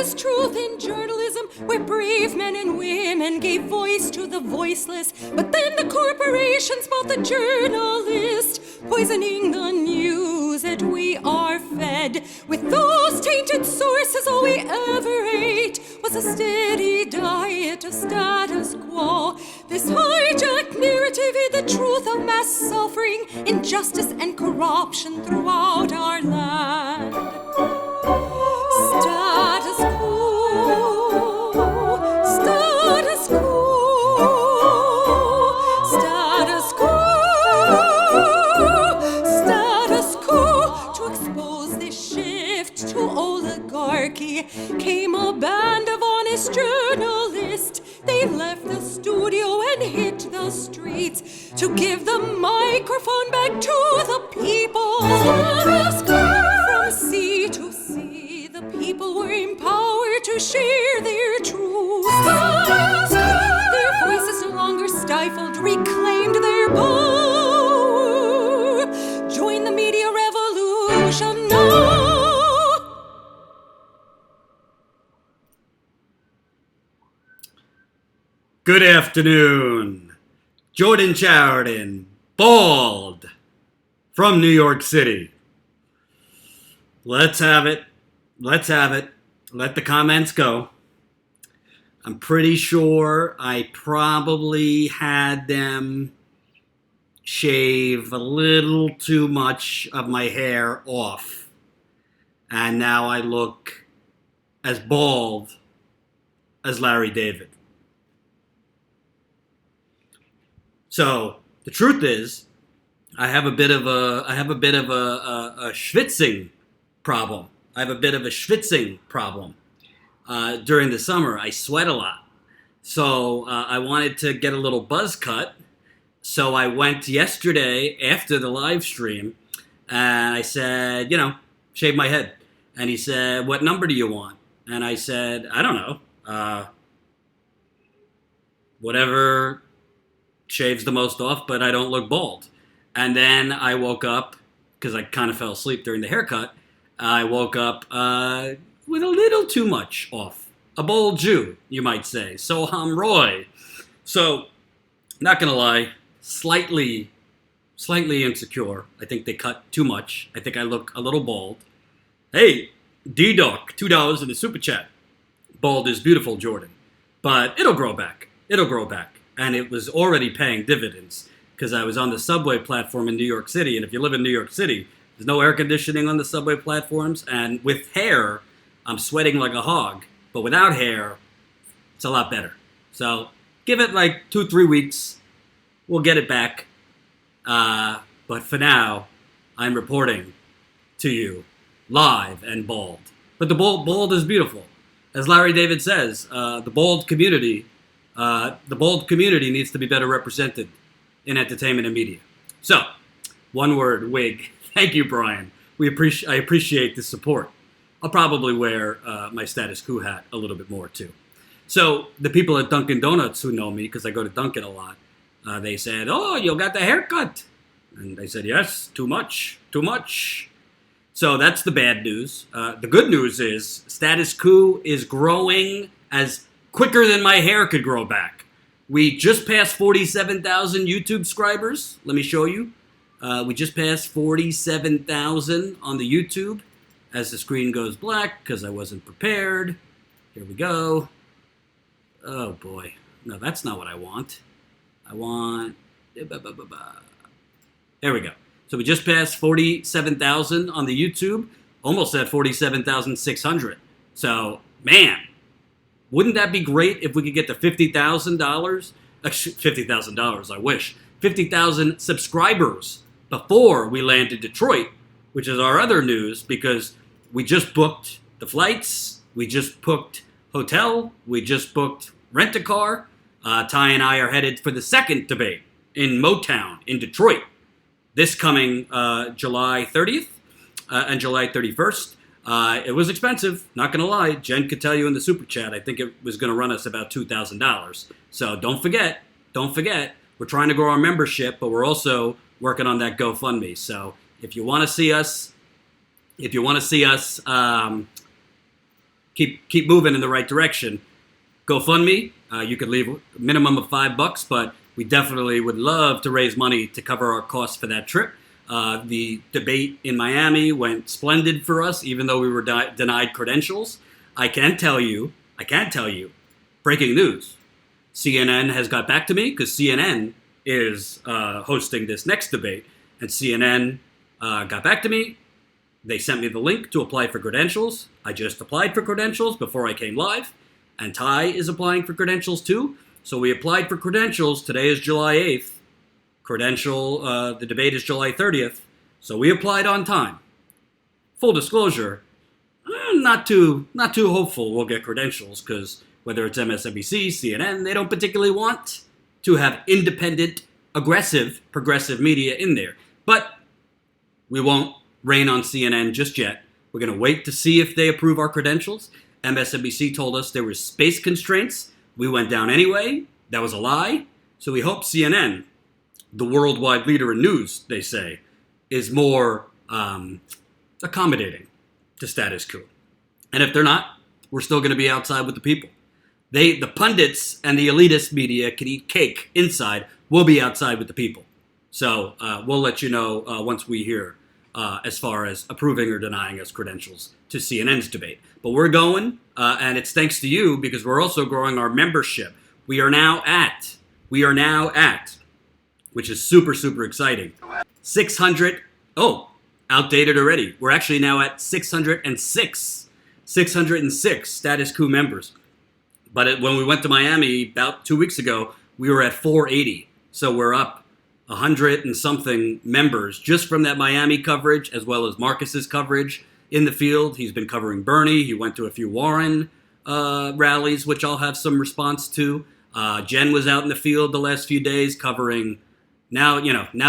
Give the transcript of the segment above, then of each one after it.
is truth in journalism, where brave men and women gave voice to the voiceless. But then the corporations bought the journalist, poisoning the news that we are fed. With those tainted sources, all we ever ate was a steady diet of status quo. This hijacked narrative hid the truth of mass suffering, injustice, and corruption throughout our land. Status quo, status quo, status quo, status quo. To expose this shift to oligarchy came a band of honest journalists. They left the studio and hit the streets to give the microphone back to the people. From sea to sea, the people were empowered to share their truth. Their voices no longer stifled, reclaimed their power. Join the media revolution now. Good afternoon. Jordan Chowden, bald, from New York City. Let's have it. Let the comments go. I'm pretty sure I probably had them shave a little too much of my hair off. And now I look as bald as Larry David. So the truth is, I have a bit of a schwitzing problem. During the summer. I sweat a lot. So I wanted to get a little buzz cut. So I went yesterday after the live stream and I said, shave my head. And he said, what number do you want? And I said, I don't know. Whatever shaves the most off, but I don't look bald. And then I woke up, because I kind of fell asleep during the haircut, I woke up with a little too much off. A bold Jew, you might say. Soham Roy. So, not going to lie, slightly insecure. I think they cut too much. I think I look a little bald. Hey, D-Doc, $2 in the super chat. Bald is beautiful, Jordan. But it'll grow back. And it was already paying dividends because I was on the subway platform in New York City. And if you live in New York City, there's no air conditioning on the subway platforms. And with hair, I'm sweating like a hog. But without hair, it's a lot better. So give it like 2-3 weeks. We'll get it back. But for now, I'm reporting to you live and bald. But the bald is beautiful. As Larry David says, the bald community needs to be better represented in entertainment and media. So, one word, wig. Thank you, Brian. I appreciate the support. I'll probably wear my status quo hat a little bit more, too. So, the people at Dunkin' Donuts who know me, because I go to Dunkin' a lot, they said, oh, you got the haircut. And I said, yes, too much. So, that's the bad news. The good news is status quo is growing as quicker than my hair could grow back. We just passed 47,000 YouTube subscribers. Let me show you. We just passed 47,000 on the YouTube as the screen goes black because I wasn't prepared. Here we go. Oh boy. No, that's not what I want. I want... There we go. So we just passed 47,000 on the YouTube. Almost at 47,600. So, man. Wouldn't that be great if we could get to $50,000? $50,000, I wish. 50,000 subscribers before we land in Detroit, which is our other news, because we just booked the flights, we just booked hotel, we just booked rent-a-car. Ty and I are headed for the second debate in Motown in Detroit this coming July 30th and July 31st. It was expensive, not going to lie. Jen could tell you in the super chat, I think it was going to run us about $2,000. So don't forget, we're trying to grow our membership, but we're also working on that GoFundMe. So if you want to see us, give keep moving in the right direction. GoFundMe, you could leave a minimum of $5, but we definitely would love to raise money to cover our costs for that trip. The debate in Miami went splendid for us, even though we were denied credentials. I can tell you, breaking news. CNN has got back to me because CNN is hosting this next debate. And CNN got back to me. They sent me the link to apply for credentials. I just applied for credentials before I came live. And Ty is applying for credentials too. So we applied for credentials. Today is July 8th. The debate is July 30th. So we applied on time. Full disclosure, not too hopeful we'll get credentials because whether it's MSNBC, CNN, they don't particularly want to have independent, aggressive, progressive media in there. But we won't rain on CNN just yet. We're going to wait to see if they approve our credentials. MSNBC told us there were space constraints. We went down anyway. That was a lie. So we hope CNN, the worldwide leader in news, they say, is more accommodating to status quo. And if they're not, we're still going to be outside with the people. The pundits and the elitist media can eat cake inside. We'll be outside with the people. So we'll let you know once we hear as far as approving or denying us credentials to CNN's debate. But we're going, and it's thanks to you because we're also growing our membership. We are now at, which is super, super exciting, 600, outdated already. We're actually now at 606 status quo members. But when we went to Miami about 2 weeks ago, we were at 480. So we're up 100 and something members just from that Miami coverage, as well as Marcus's coverage in the field. He's been covering Bernie. He went to a few Warren rallies, which I'll have some response to. Jen was out in the field the last few days covering. Now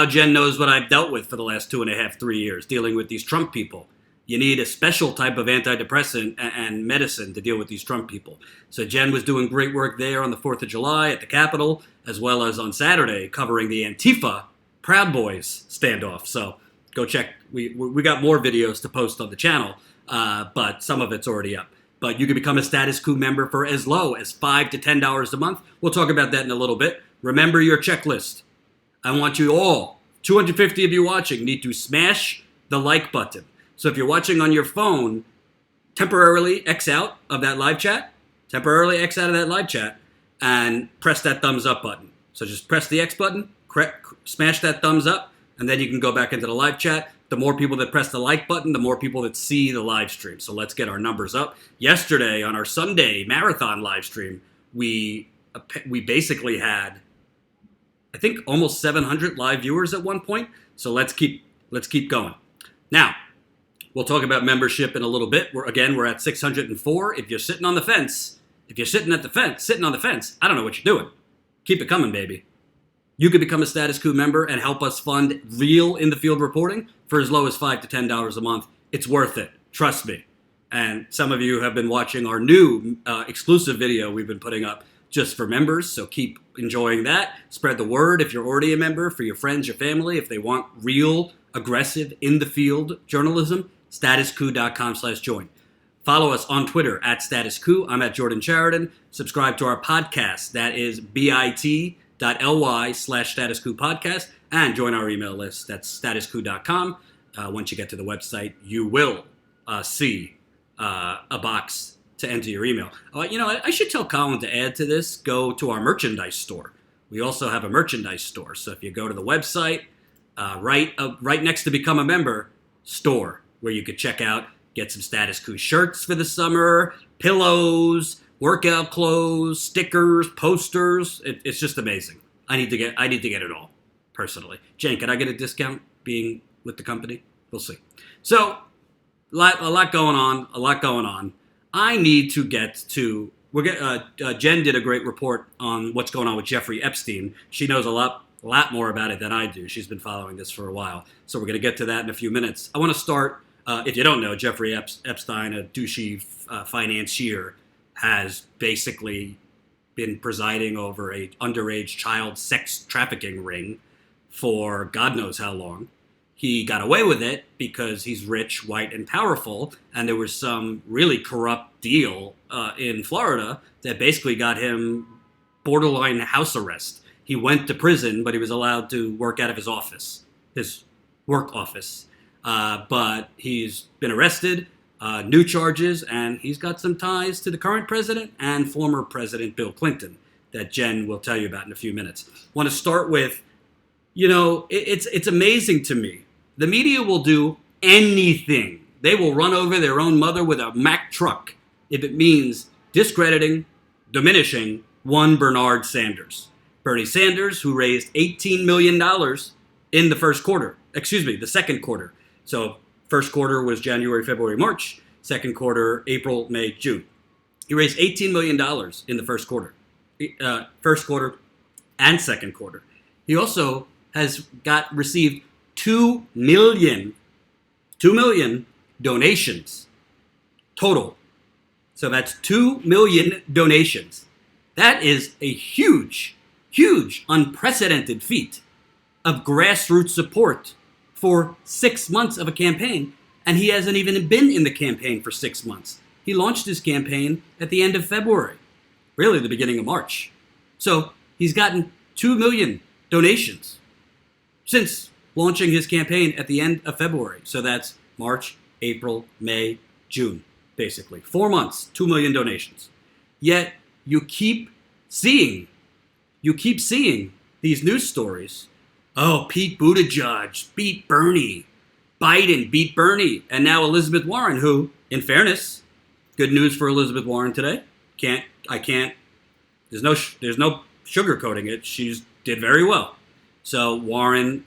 Jen knows what I've dealt with for the last 2.5, 3 years, dealing with these Trump people. You need a special type of antidepressant and medicine to deal with these Trump people. So Jen was doing great work there on the 4th of July at the Capitol, as well as on Saturday covering the Antifa Proud Boys standoff. So go check. We got more videos to post on the channel, but some of it's already up. But you can become a Status Quo member for as low as $5 to $10 a month. We'll talk about that in a little bit. Remember your checklist. I want you all, 250 of you watching, need to smash the like button. So if you're watching on your phone, temporarily X out of that live chat, and press that thumbs up button. So just press the X button, smash that thumbs up, and then you can go back into the live chat. The more people that press the like button, the more people that see the live stream. So let's get our numbers up. Yesterday on our Sunday marathon live stream, we basically had, I think, almost 700 live viewers at one point. So let's keep going. Now, we'll talk about membership in a little bit. We're at 604. If you're sitting on the fence, sitting on the fence, I don't know what you're doing. Keep it coming, baby. You could become a Status Quo member and help us fund real in-the-field reporting for as low as $5 to $10 a month. It's worth it. Trust me. And some of you have been watching our new exclusive video we've been putting up just for members, so keep enjoying that. Spread the word if you're already a member, for your friends, your family, if they want real, aggressive, in-the-field journalism. statusquo.com/join. Follow us on Twitter at Status Quo. I'm at Jordan Sheridan. Subscribe to our podcast. That is bit.ly/Status Quo podcast. And join our email list. That's statusquo.com. Once you get to the website, you will see a box to enter your email. I should tell Colin to add to this. Go to our merchandise store. We also have a merchandise store. So if you go to the website, right next to Become a Member, store, where you could check out, get some Status Quo shirts for the summer, pillows, workout clothes, stickers, posters. It's just amazing. I need to get it all, personally. Jane, can I get a discount being with the company? We'll see. So, a lot going on. I need to get to. Jen did a great report on what's going on with Jeffrey Epstein. She knows a lot more about it than I do. She's been following this for a while. So we're going to get to that in a few minutes. I want to start, if you don't know, Jeffrey Epstein, a douchey financier, has basically been presiding over a underage child sex trafficking ring for God knows how long. He got away with it because he's rich, white, and powerful, and there was some really corrupt deal in Florida that basically got him borderline house arrest. He went to prison, but he was allowed to work out of his office, his work office. But he's been arrested, new charges, and he's got some ties to the current president and former President Bill Clinton that Jen will tell you about in a few minutes. I want to start with, it's amazing to me. The media will do anything. They will run over their own mother with a Mack truck if it means discrediting, diminishing one Bernard Sanders. Bernie Sanders, who raised $18 million in the second quarter. So first quarter was January, February, March. Second quarter, April, May, June. He raised $18 million in the first quarter and second quarter. He also has received 2 million donations total. So that's 2 million donations. That is a huge, unprecedented feat of grassroots support for 6 months of a campaign, and he hasn't even been in the campaign for 6 months. He launched his campaign at the end of February, really the beginning of March. So he's gotten 2 million donations since launching his campaign at the end of February. So that's March, April, May, June, basically. 4 months, 2 million donations. Yet you keep seeing these news stories. Oh, Pete Buttigieg beat Bernie. Biden beat Bernie. And now Elizabeth Warren, who, in fairness, good news for Elizabeth Warren today. There's no sugarcoating it. She did very well. So Warren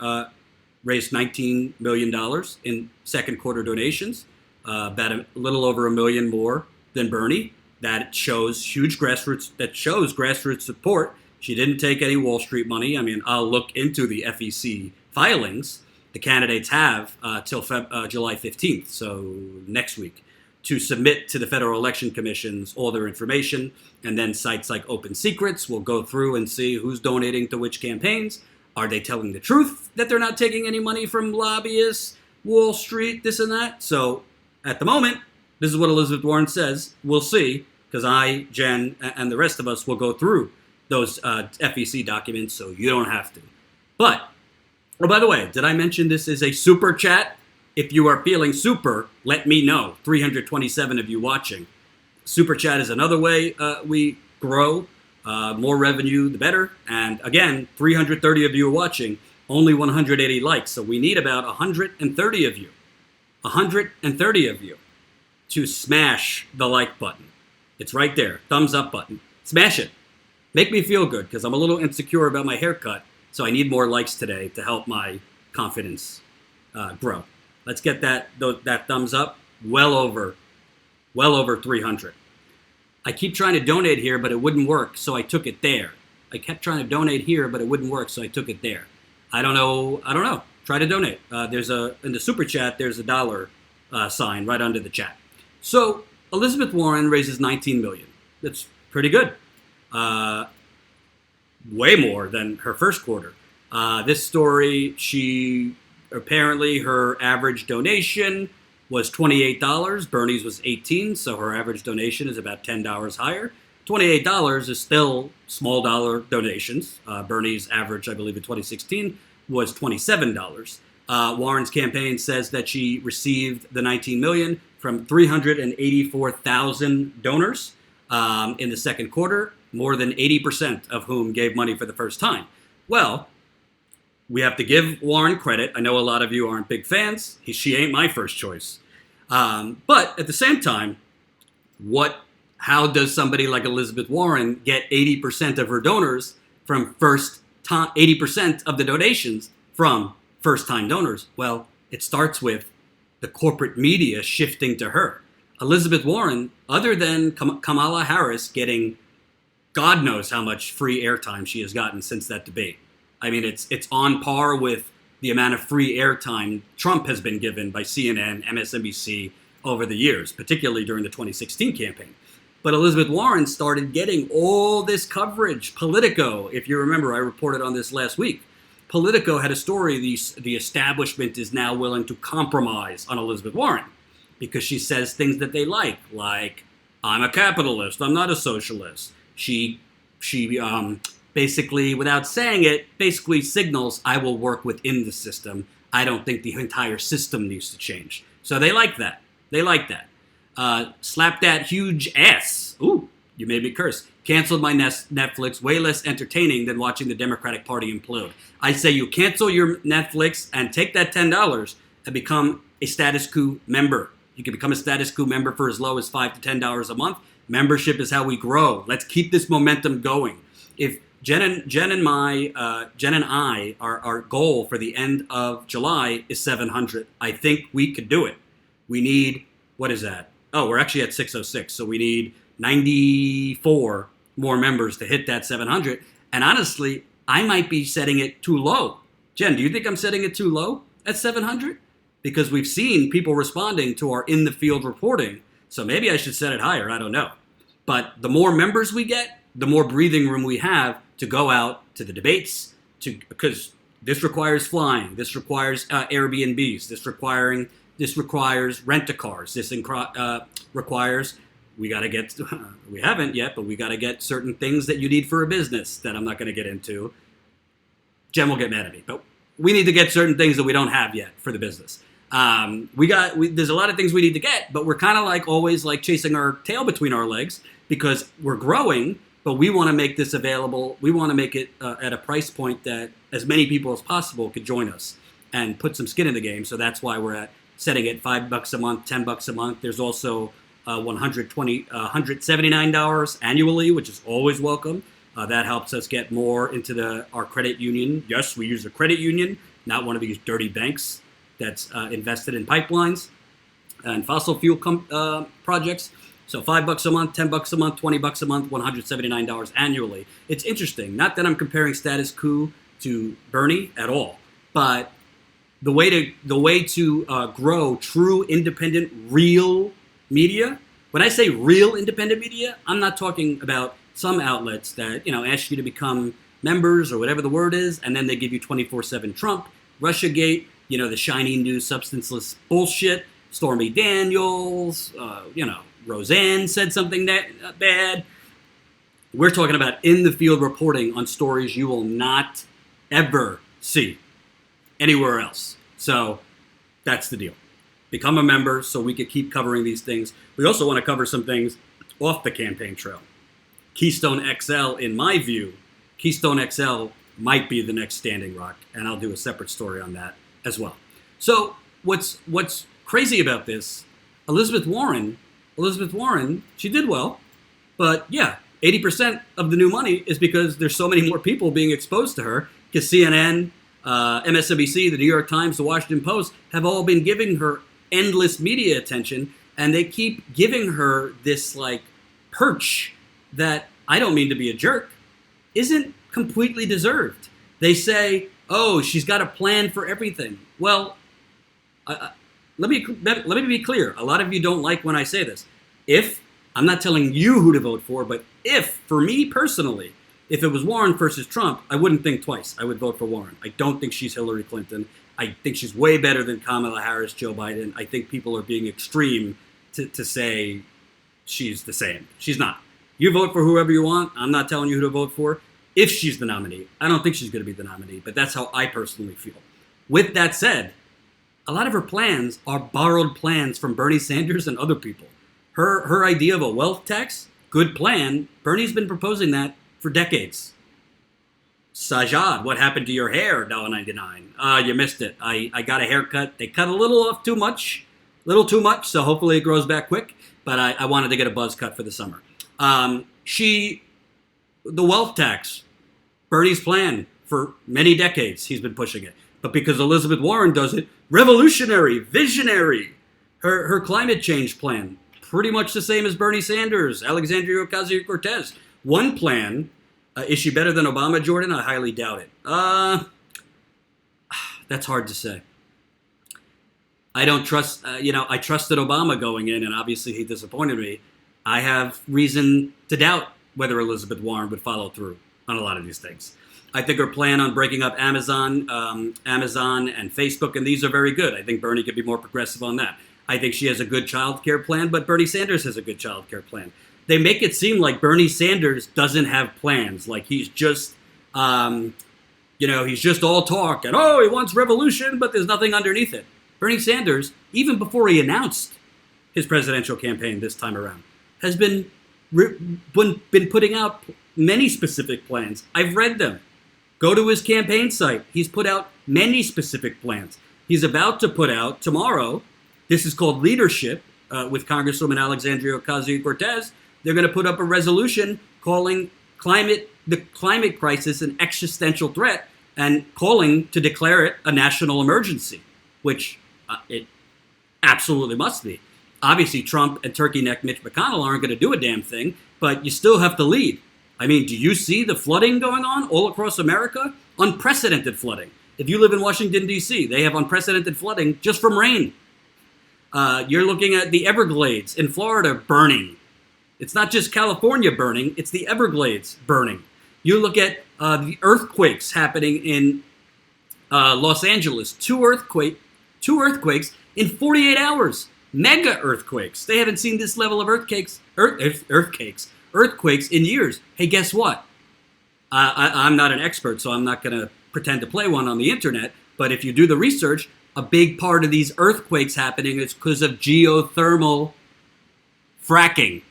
raised $19 million in second quarter donations, about a little over $1 million more than Bernie. That shows grassroots support. She didn't take any Wall Street money. I mean, I'll look into the FEC filings. The candidates have till July 15th, so next week, to submit to the Federal Election Commissions all their information, and then sites like Open Secrets will go through and see who's donating to which campaigns. Are they telling the truth that they're not taking any money from lobbyists, Wall Street, this and that? So at the moment, this is what Elizabeth Warren says. We'll see, because I, Jen, and the rest of us will go through those FEC documents, so you don't have to. But, oh, by the way, did I mention this is a super chat? If you are feeling super, let me know. 327 of you watching. Super chat is another way we grow. More revenue, the better. And again, 330 of you are watching, only 180 likes. So we need about 130 of you. 130 of you to smash the like button. It's right there. Thumbs up button. Smash it. Make me feel good, because I'm a little insecure about my haircut. So I need more likes today to help my confidence grow. Let's get that thumbs up. Well over 300. I keep trying to donate here, but it wouldn't work, so I took it there. I kept trying to donate here, but it wouldn't work, so I took it there. I don't know. Try to donate. In the super chat, there's a dollar sign right under the chat. So Elizabeth Warren raises $19 million. That's pretty good. Way more than her first quarter. This story, apparently her average donation was $28. Bernie's was $18, so her average donation is about $10 higher. $28 is still small dollar donations. Bernie's average, I believe, in 2016 was $27. Warren's campaign says that she received the $19 million from 384,000 donors in the second quarter, more than 80% of whom gave money for the first time. Well, we have to give Warren credit. I know a lot of you aren't big fans. She ain't my first choice. But at the same time, how does somebody like Elizabeth Warren get 80% of her donors from 80% of the donations from first-time donors? Well, it starts with the corporate media shifting to her. Elizabeth Warren, other than Kamala Harris getting God knows how much free airtime she has gotten since that debate. I mean, it's on par with the amount of free airtime Trump has been given by CNN, MSNBC over the years, particularly during the 2016 campaign. But Elizabeth Warren started getting all this coverage. Politico, if you remember, I reported on this last week. Politico had a story, the establishment is now willing to compromise on Elizabeth Warren because she says things that they like I'm a capitalist, I'm not a socialist. She basically, without saying it, basically signals, I will work within the system. I don't think the entire system needs to change. So they like that. They like that. Slap that huge ass. Ooh, you made me curse. Canceled my Netflix. Way less entertaining than watching the Democratic Party implode. I say you cancel your Netflix and take that $10 and become a status quo member. You can become a status quo member for as low as $5 to $10 a month. Membership is how we grow. Let's keep this momentum going. If Jen and I, our goal for the end of July is 700. I think we could do it. We need, what is that? Oh, we're actually at 606. So we need 94 more members to hit that 700. And honestly, I might be setting it too low. Jen, do you think I'm setting it too low at 700? Because we've seen people responding to our in the field reporting. So maybe I should set it higher. I don't know. But the more members we get, the more breathing room we have to go out to the debates, because this requires flying, this requires Airbnbs, this requires rent-a-cars, this requires, we haven't yet, but we got to get certain things that you need for a business that I'm not going to get into. Jen will get mad at me, but we need to get certain things that we don't have yet for the business. There's a lot of things we need to get, but we're kind of like always like chasing our tail between our legs because we're growing, but we want to make this available. We want to make it at a price point that as many people as possible could join us and put some skin in the game. So that's why we're setting it $5 a month, $10 a month. There's also $179 annually, which is always welcome. That helps us get more into our credit union. Yes, we use a credit union, not one of these dirty banks that's invested in pipelines and fossil fuel projects. So $5 a month, $10 a month, $20 a month, $179 annually. It's interesting. Not that I'm comparing status quo to Bernie at all, but the way to grow true independent, real media. When I say real independent media, I'm not talking about some outlets that ask you to become members or whatever the word is, and then they give you 24/7 Trump, Russiagate, the shiny new substanceless bullshit. Stormy Daniels, Roseanne said something bad. We're talking about in-the-field reporting on stories you will not ever see anywhere else. So that's the deal. Become a member so we can keep covering these things. We also want to cover some things off the campaign trail. Keystone XL, in my view, Keystone XL might be the next Standing Rock, and I'll do a separate story on that as well. So what's crazy about this, Elizabeth Warren, she did well, but yeah, 80% of the new money is because there's so many more people being exposed to her, because CNN, MSNBC, the New York Times, the Washington Post have all been giving her endless media attention, and they keep giving her this perch that, I don't mean to be a jerk, isn't completely deserved. They say, oh, she's got a plan for everything. Well, let me be clear. A lot of you don't like when I say this. I'm not telling you who to vote for, but for me personally, if it was Warren versus Trump, I wouldn't think twice. I would vote for Warren. I don't think she's Hillary Clinton. I think she's way better than Kamala Harris, Joe Biden. I think people are being extreme to say she's the same. She's not. You vote for whoever you want. I'm not telling you who to vote for. If she's the nominee, I don't think she's going to be the nominee, but that's how I personally feel. With that said, a lot of her plans are borrowed plans from Bernie Sanders and other people. Her idea of a wealth tax, good plan. Bernie's been proposing that for decades. Sajad, what happened to your hair? $1.99. You missed it. I got a haircut. They cut a little too much, so hopefully it grows back quick. But I wanted to get a buzz cut for the summer. The wealth tax, Bernie's plan for many decades, he's been pushing it. But because Elizabeth Warren does it, revolutionary, visionary. Her climate change plan, pretty much the same as Bernie Sanders, Alexandria Ocasio-Cortez. One plan, is she better than Obama, Jordan? I highly doubt it. That's hard to say. I don't trust, I trusted Obama going in, and obviously he disappointed me. I have reason to doubt whether Elizabeth Warren would follow through on a lot of these things. I think her plan on breaking up Amazon and Facebook, and these are very good. I think Bernie could be more progressive on that. I think she has a good child care plan, but Bernie Sanders has a good child care plan. They make it seem like Bernie Sanders doesn't have plans, like he's just, he's just all talk and, he wants revolution, but there's nothing underneath it. Bernie Sanders, even before he announced his presidential campaign this time around, has been putting out many specific plans. I've read them. Go to his campaign site. He's put out many specific plans. He's about to put out tomorrow, this is called Leadership, with Congresswoman Alexandria Ocasio-Cortez. They're going to put up a resolution calling the climate crisis an existential threat and calling to declare it a national emergency, which it absolutely must be. Obviously, Trump and turkey neck Mitch McConnell aren't going to do a damn thing, but you still have to lead. I mean, do you see the flooding going on all across America? Unprecedented flooding. If you live in Washington, D.C., they have unprecedented flooding just from rain. You're looking at the Everglades in Florida burning. It's not just California burning, it's the Everglades burning. You look at the earthquakes happening in Los Angeles. Two earthquakes in 48 hours. Mega earthquakes. They haven't seen this level of earthquakes in years. Hey, guess what? I'm not an expert, so I'm not going to pretend to play one on the internet. But if you do the research, a big part of these earthquakes happening is because of geothermal fracking.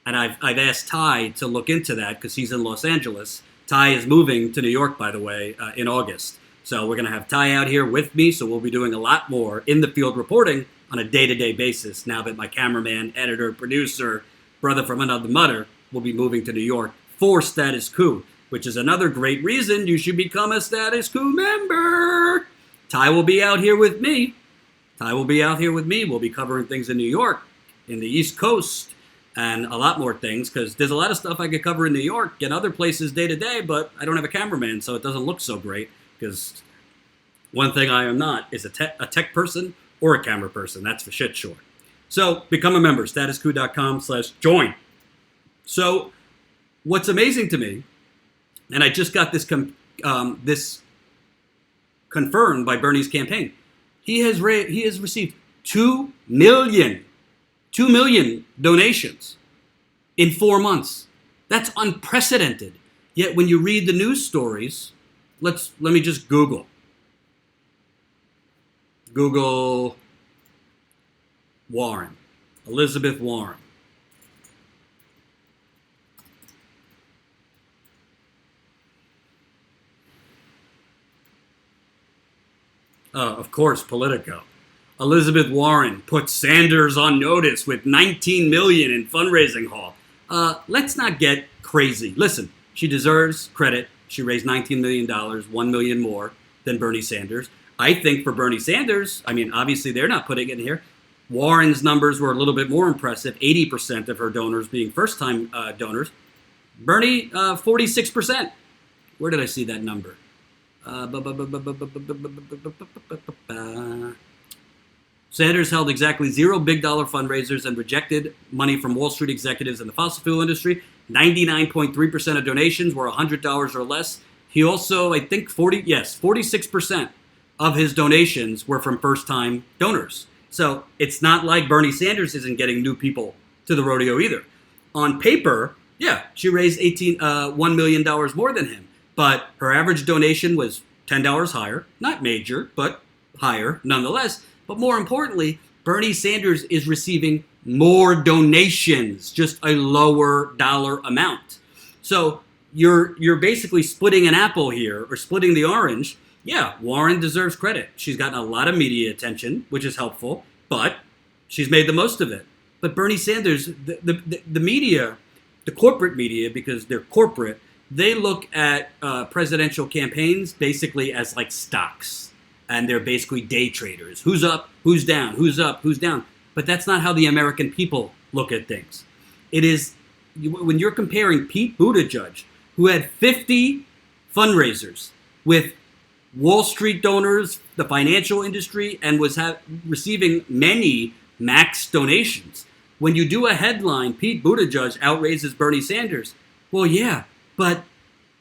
And I've asked Ty to look into that because he's in Los Angeles. Ty is moving to New York, by the way, in August. So we're going to have Ty out here with me. So we'll be doing a lot more in the field reporting on a day-to-day basis now that my cameraman, editor, producer, brother from another mother will be moving to New York for Status Coup, which is another great reason you should become a Status Coup member. Ty will be out here with me. We'll be covering things in New York, in the East Coast, and a lot more things, because there's a lot of stuff I could cover in New York and other places day to day, but I don't have a cameraman, so it doesn't look so great, because one thing I am not is a tech person or a camera person. That's for shit sure. So become a member, statuscoup.com/join. So what's amazing to me, and I just got this confirmed by Bernie's campaign, he has received 2 million donations in 4 months. That's unprecedented. Yet when you read the news stories, let me just Google Warren, Elizabeth Warren. Of course, Politico. Elizabeth Warren put Sanders on notice with $19 million in fundraising haul. Let's not get crazy. Listen, she deserves credit. She raised $19 million, $1 million more than Bernie Sanders. I think for Bernie Sanders, I mean, obviously they're not putting it in here. Warren's numbers were a little bit more impressive, 80% of her donors being first-time donors. Bernie, 46%. Where did I see that number? Sanders held exactly 0 big dollar fundraisers and rejected money from Wall Street executives in the fossil fuel industry. 99.3% of donations were $100 or less. He also, I think, 46% of his donations were from first-time donors. So it's not like Bernie Sanders isn't getting new people to the rodeo either. On paper, yeah, she raised $1 million more than him. But her average donation was $10 higher. Not major, but higher nonetheless. But more importantly, Bernie Sanders is receiving more donations, just a lower dollar amount. So you're basically splitting an apple here, or splitting the orange. Yeah, Warren deserves credit. She's gotten a lot of media attention, which is helpful, but she's made the most of it. But Bernie Sanders, the media, the corporate media, because they're corporate, they look at presidential campaigns basically as like stocks. And they're basically day traders. Who's up, who's down, who's up, who's down. But that's not how the American people look at things. It is, when you're comparing Pete Buttigieg, who had 50 fundraisers with Wall Street donors, the financial industry, and was receiving many max donations. When you do a headline, Pete Buttigieg outraises Bernie Sanders. Well, yeah, but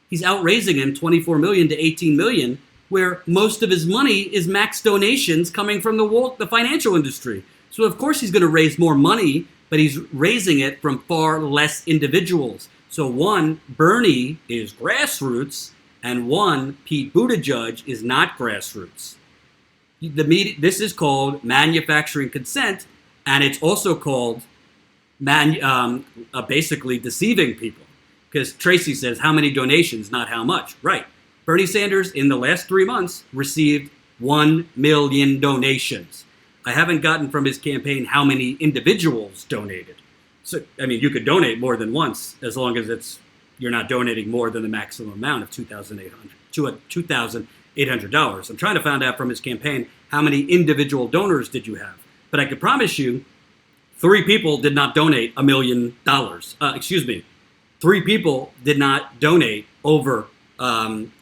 He's outraising him 24 million to 18 million, where most of his money is max donations coming from the financial industry. So of course he's going to raise more money, but he's raising it from far less individuals. So one, Bernie is grassroots, and one, Pete Buttigieg, is not grassroots. This is called manufacturing consent, and it's also called basically deceiving people. Because Tracy says, how many donations, not how much. Right. Bernie Sanders, in the last 3 months, received 1 million donations. I haven't gotten from his campaign how many individuals donated. So, I mean, you could donate more than once, as long as you're not donating more than the maximum amount of $2,800. I'm trying to find out from his campaign, how many individual donors did you have? But I can promise you, 3 people did not donate $1 million. 3 people did not donate over 1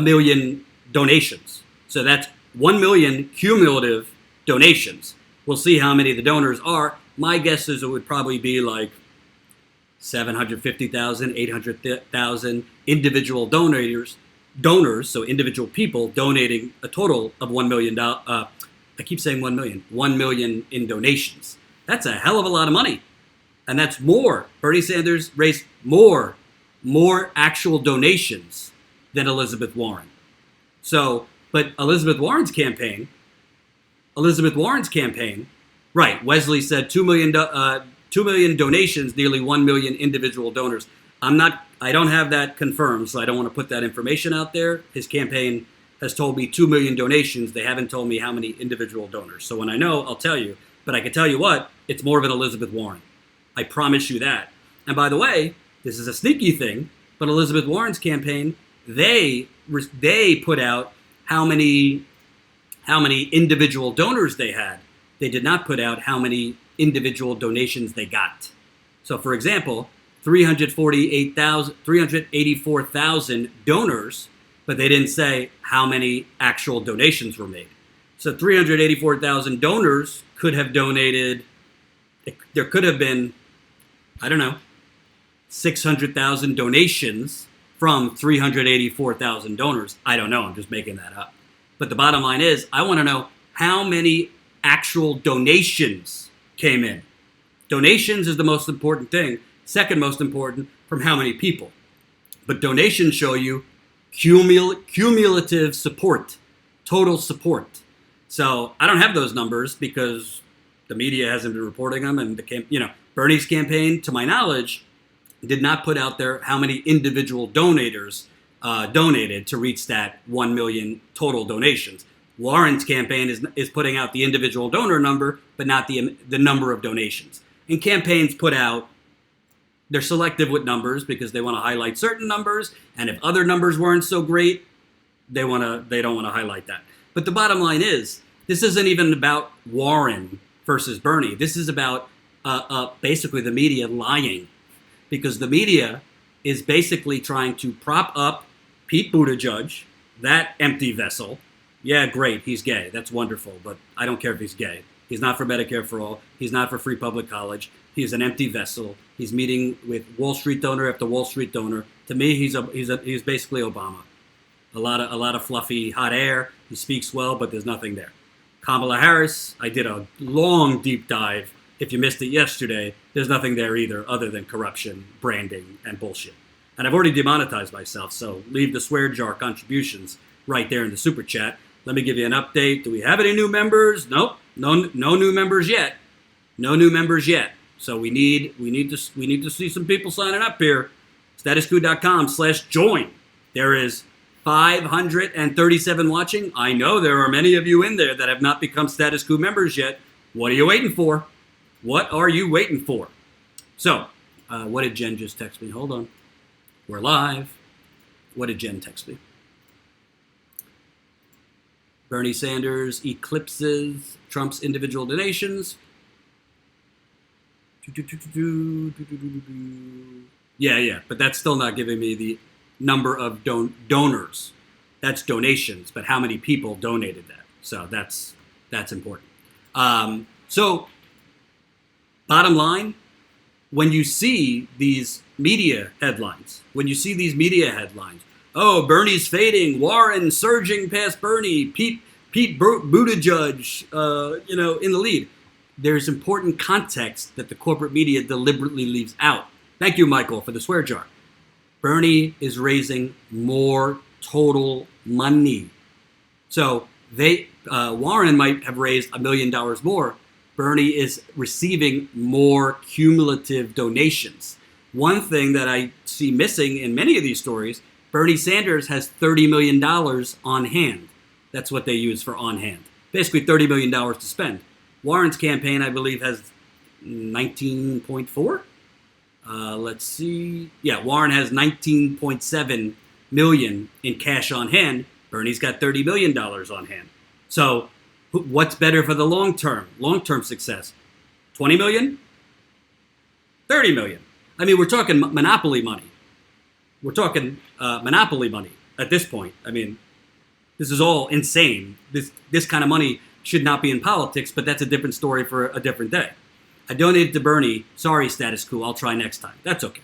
million donations. So that's 1 million cumulative donations. We'll see how many the donors are. My guess is it would probably be like 750,000, 800,000 individual donors, so individual people donating a total of $1 million. I keep saying 1 million. 1 million in donations. That's a hell of a lot of money. And that's more. Bernie Sanders raised more actual donations than Elizabeth Warren. So, but Elizabeth Warren's campaign, right, Wesley said 2 million donations, nearly 1 million individual donors. I don't have that confirmed, so I don't want to put that information out there. His campaign has told me 2 million donations. They haven't told me how many individual donors. So when I know, I'll tell you. But I can tell you what, it's more of an Elizabeth Warren. I promise you that. And by the way, this is a sneaky thing, but Elizabeth Warren's campaign, they put out how many individual donors they had. They did not put out how many individual donations they got. So for example, 384,000 donors, but they didn't say how many actual donations were made. So 384,000 donors could have donated, there could have been, 600,000 donations from 384,000 donors. I don't know, I'm just making that up. But the bottom line is, I want to know how many actual donations came in. Donations is the most important thing. Second most important, from how many people. But donations show you cumulative support, total support. So I don't have those numbers because the media hasn't been reporting them, and Bernie's campaign, to my knowledge, did not put out there how many individual donators donated to reach that 1 million total donations. Warren's campaign is putting out the individual donor number, but not the number of donations. And campaigns put out, they're selective with numbers because they want to highlight certain numbers, and if other numbers weren't so great, they don't want to highlight that. But the bottom line is, this isn't even about Warren versus Bernie. This is about basically the media lying, because the media is basically trying to prop up Pete Buttigieg, that empty vessel. Yeah, great, he's gay. That's wonderful, but I don't care if he's gay. He's not for Medicare for all. He's not for free public college. He's an empty vessel. He's meeting with Wall Street donor after Wall Street donor. To me, he's basically Obama. A lot of fluffy hot air. He speaks well, but there's nothing there. Kamala Harris, I did a long deep dive. If you missed it yesterday, there's nothing there either other than corruption, branding, and bullshit. And I've already demonetized myself, so leave the swear jar contributions right there in the super chat. Let me give you an update. Do we have any new members? Nope. No new members yet. No new members yet. So we need to see some people signing up here. Statusquo.com/join. There is 537 watching. I know there are many of you in there that have not become Status Quo members yet. What are you waiting for? What are you waiting for? So, what did Jen just text me? Hold on. We're live. What did Jen text me? Bernie Sanders eclipses Trump's individual donations. Yeah, but that's still not giving me the number of donors. That's donations, but how many people donated that? So that's important. So, bottom line, when you see these media headlines, when you see these media headlines, oh, Bernie's fading, Warren surging past Bernie, Pete Buttigieg, in the lead. There's important context that the corporate media deliberately leaves out. Thank you, Michael, for the swear jar. Bernie is raising more total money. So Warren might have raised $1 million more. Bernie is receiving more cumulative donations. One thing that I see missing in many of these stories, Bernie Sanders has $30 million on hand. That's what they use for on hand. Basically $30 million to spend. Warren's campaign, I believe, has 19.4. Let's see. Yeah, Warren has 19.7 million in cash on hand. Bernie's got $30 million on hand. So what's better for the long-term success? 20 million? 30 million. I mean, we're talking monopoly money. We're talking monopoly money at this point. I mean, this is all insane. This kind of money should not be in politics, but that's a different story for a different day. I donated to Bernie. Sorry, status quo. I'll try next time. That's okay.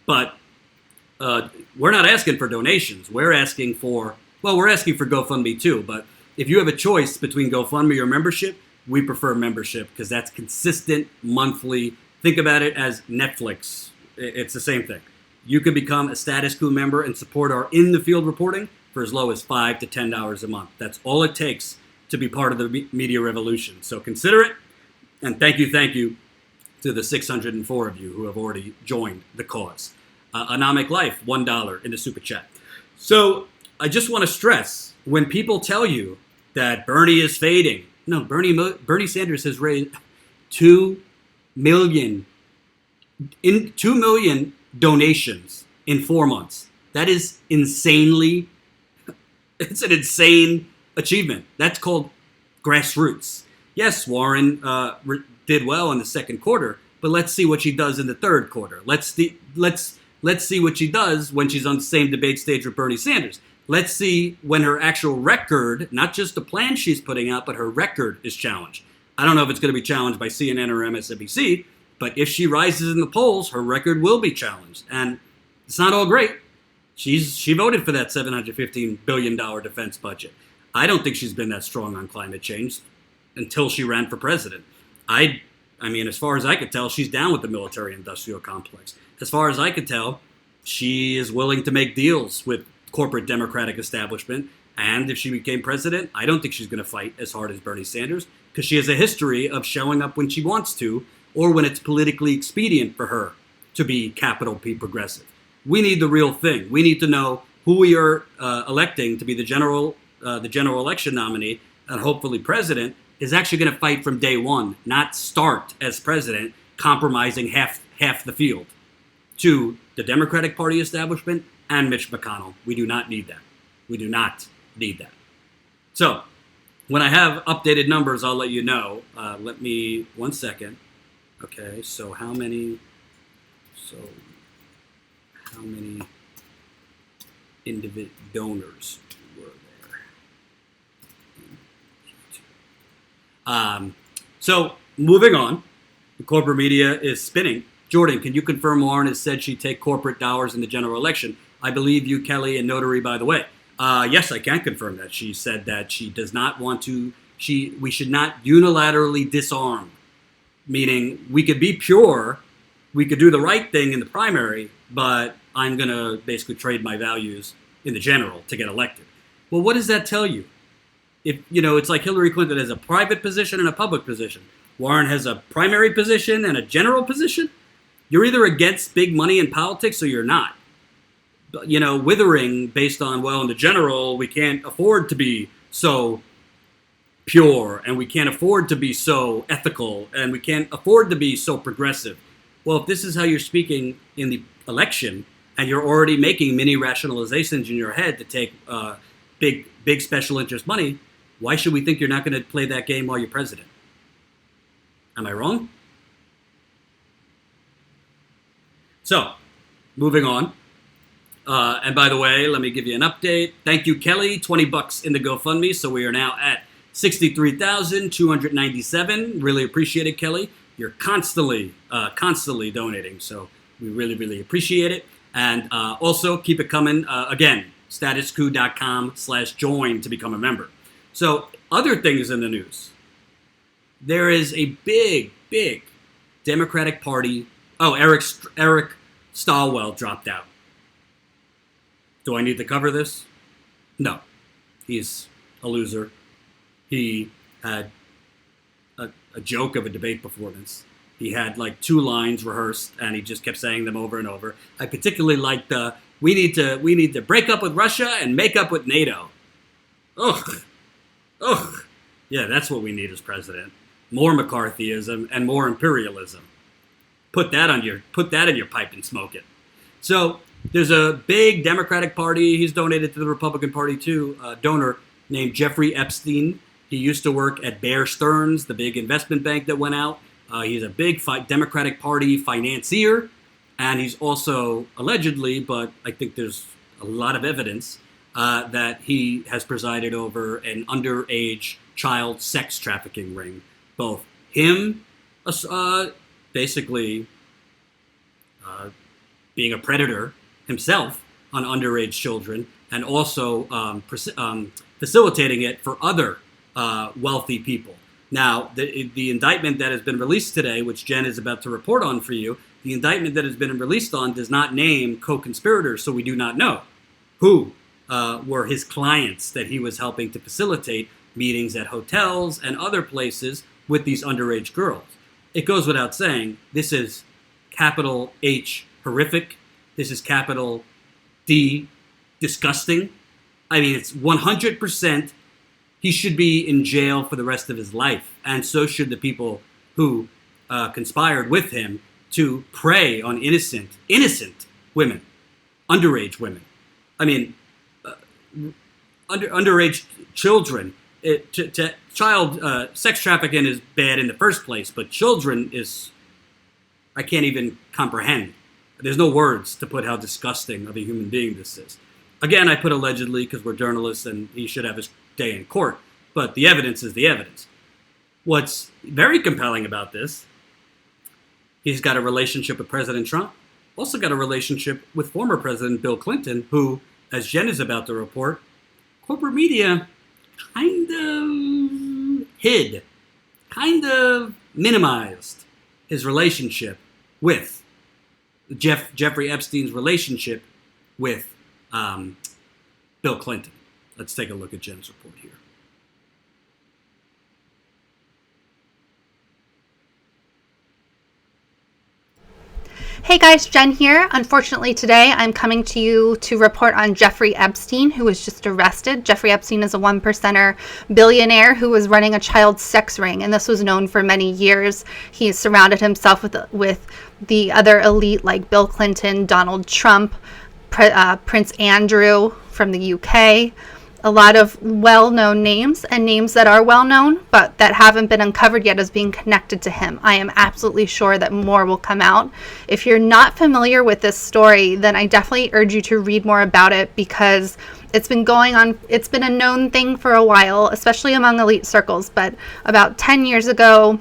But we're not asking for donations. We're asking for GoFundMe too. But if you have a choice between GoFundMe or membership, we prefer membership because that's consistent monthly. Think about it as Netflix. It's the same thing. You can become a status quo member and support our in-the-field reporting for as low as $5 to $10 a month. That's all it takes to be part of the media revolution. So consider it. And thank you to the 604 of you who have already joined the cause. Anomic Life, $1 in the super chat. So I just want to stress, when people tell you that Bernie is fading, no, Bernie Sanders has raised 2 million donations in 4 months. That is it's an insane achievement. That's called grassroots. Yes, Warren did well in the second quarter, but let's see what she does in the third quarter. Let's see what she does when she's on the same debate stage with Bernie Sanders. Let's see when her actual record, not just the plan she's putting out, but her record is challenged. I don't know if it's going to be challenged by CNN or MSNBC, but if she rises in the polls, her record will be challenged. And it's not all great. She voted for that $715 billion defense budget. I don't think she's been that strong on climate change until she ran for president. I mean, as far as I could tell, she's down with the military-industrial complex. As far as I could tell, she is willing to make deals with corporate Democratic establishment. And if she became president, I don't think she's going to fight as hard as Bernie Sanders because she has a history of showing up when she wants to or when it's politically expedient for her to be capital P progressive. We need the real thing. We need to know who we are electing to be the general election nominee and hopefully president is actually going to fight from day one, not start as president, compromising half the field to the Democratic Party establishment and Mitch McConnell. We do not need that. We do not need that. So when I have updated numbers, I'll let you know. Let me, 1 second. Okay, so how many individual donors were there? So moving on, the corporate media is spinning. Jordan, can you confirm Warren has said she'd take corporate dollars in the general election? I believe you, Kelly, and Notary, by the way. Yes, I can confirm that. She said that she does not want to, we should not unilaterally disarm, meaning we could be pure, we could do the right thing in the primary, but I'm going to basically trade my values in the general to get elected. Well, what does that tell you? If it's like Hillary Clinton has a private position and a public position. Warren has a primary position and a general position. You're either against big money in politics or you're not. Withering based on, well, in the general, we can't afford to be so pure and we can't afford to be so ethical and we can't afford to be so progressive. Well, if this is how you're speaking in the election and you're already making many rationalizations in your head to take big special interest money, why should we think you're not going to play that game while you're president? Am I wrong? So, moving on. And by the way, let me give you an update. Thank you, Kelly. $20 in the GoFundMe. So we are now at 63,297. Really appreciate it, Kelly. You're constantly donating. So We really, really appreciate it. And also keep it coming. Again, statuscoup.com/join to become a member. So other things in the news. There is a big, big Democratic Party. Oh, Eric Stilwell dropped out. Do I need to cover this? No. He's a loser. He had a joke of a debate performance. He had like 2 lines rehearsed, and he just kept saying them over and over. I particularly liked the we need to break up with Russia and make up with NATO. Ugh. Yeah, that's what we need as president. More McCarthyism and more imperialism. Put that in your pipe and smoke it. So there's a big Democratic Party. He's donated to the Republican Party too. A donor named Jeffrey Epstein. He used to work at Bear Stearns, the big investment bank that went out. He's a big Democratic Party financier, and he's also allegedly, but I think there's a lot of evidence, that he has presided over an underage child sex trafficking ring. Both him, basically being a predator himself on underage children, and also facilitating it for other wealthy people. Now, the indictment that has been released today, which Jen is about to report on for you, the indictment that has been released on does not name co-conspirators, so we do not know who were his clients that he was helping to facilitate meetings at hotels and other places with these underage girls. It goes without saying, this is capital H, horrific. This is capital D, disgusting. I mean, it's 100%. He should be in jail for the rest of his life, and so should the people who conspired with him to prey on innocent women, underage women. I mean, underage children. Child sex trafficking is bad in the first place, but children is, I can't even comprehend. There's no words to put how disgusting of a human being this is. Again, I put allegedly because we're journalists and he should have his day in court, but the evidence is the evidence. What's very compelling about this, he's got a relationship with President Trump, also got a relationship with former President Bill Clinton, who, as Jen is about to report, corporate media kind of minimized his relationship with Jeffrey Epstein's relationship with Bill Clinton. Let's take a look at Jen's report here. Hey guys, Jen here. Unfortunately today I'm coming to you to report on Jeffrey Epstein, who was just arrested. Jeffrey Epstein is a 1%er billionaire who was running a child sex ring, and this was known for many years. He surrounded himself with the other elite like Bill Clinton, Donald Trump, Prince Andrew from the UK. A lot of well-known names and names that are well-known, but that haven't been uncovered yet as being connected to him. I am absolutely sure that more will come out. If you're not familiar with this story, then I definitely urge you to read more about it, because it's been going on. It's been a known thing for a while, especially among elite circles. But about 10 years ago,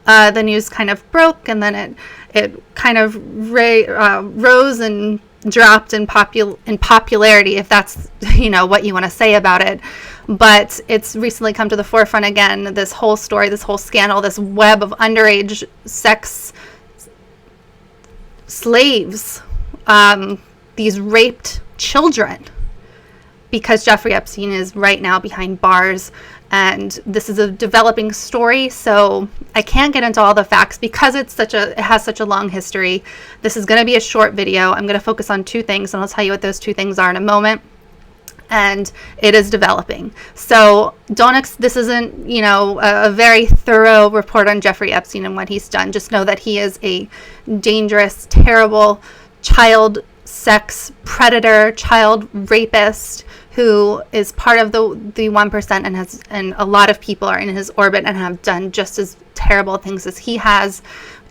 the news kind of broke, and then it kind of rose and dropped in popularity, if that's what you want to say about it. But it's recently come to the forefront again, this whole story, this whole scandal, this web of underage sex slaves, these raped children, because Jeffrey Epstein is right now behind bars. And this is a developing story, so I can't get into all the facts because it has such a long history. This is going to be a short video. I'm going to focus on 2 things, and I'll tell you what those 2 things are in a moment. And it is developing. So this isn't, a very thorough report on Jeffrey Epstein and what he's done. Just know that he is a dangerous, terrible child sex predator, child rapist, who is part of the 1% and a lot of people are in his orbit and have done just as terrible things as he has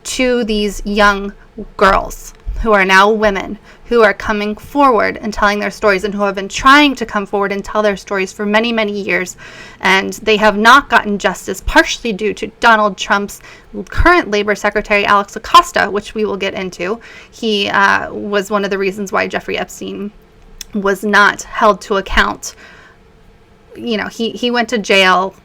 to these young girls who are now women, who are coming forward and telling their stories, and who have been trying to come forward and tell their stories for many, many years. And they have not gotten justice, partially due to Donald Trump's current Labor Secretary, Alex Acosta, which we will get into. He was one of the reasons why Jeffrey Epstein was not held to account. You know, he went to jail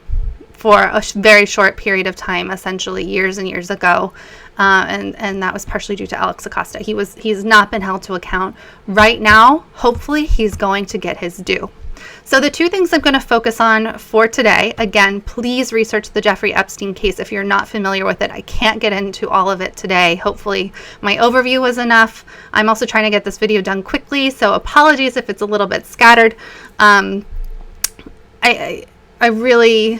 for a very short period of time, essentially years and years ago, and that was partially due to Alex Acosta. He's not been held to account. Right now, hopefully, he's going to get his due. So the two things I'm going to focus on for today, again, please research the Jeffrey Epstein case if you're not familiar with it. I can't get into all of it today. Hopefully my overview was enough. I'm also trying to get this video done quickly, so apologies if it's a little bit scattered. I really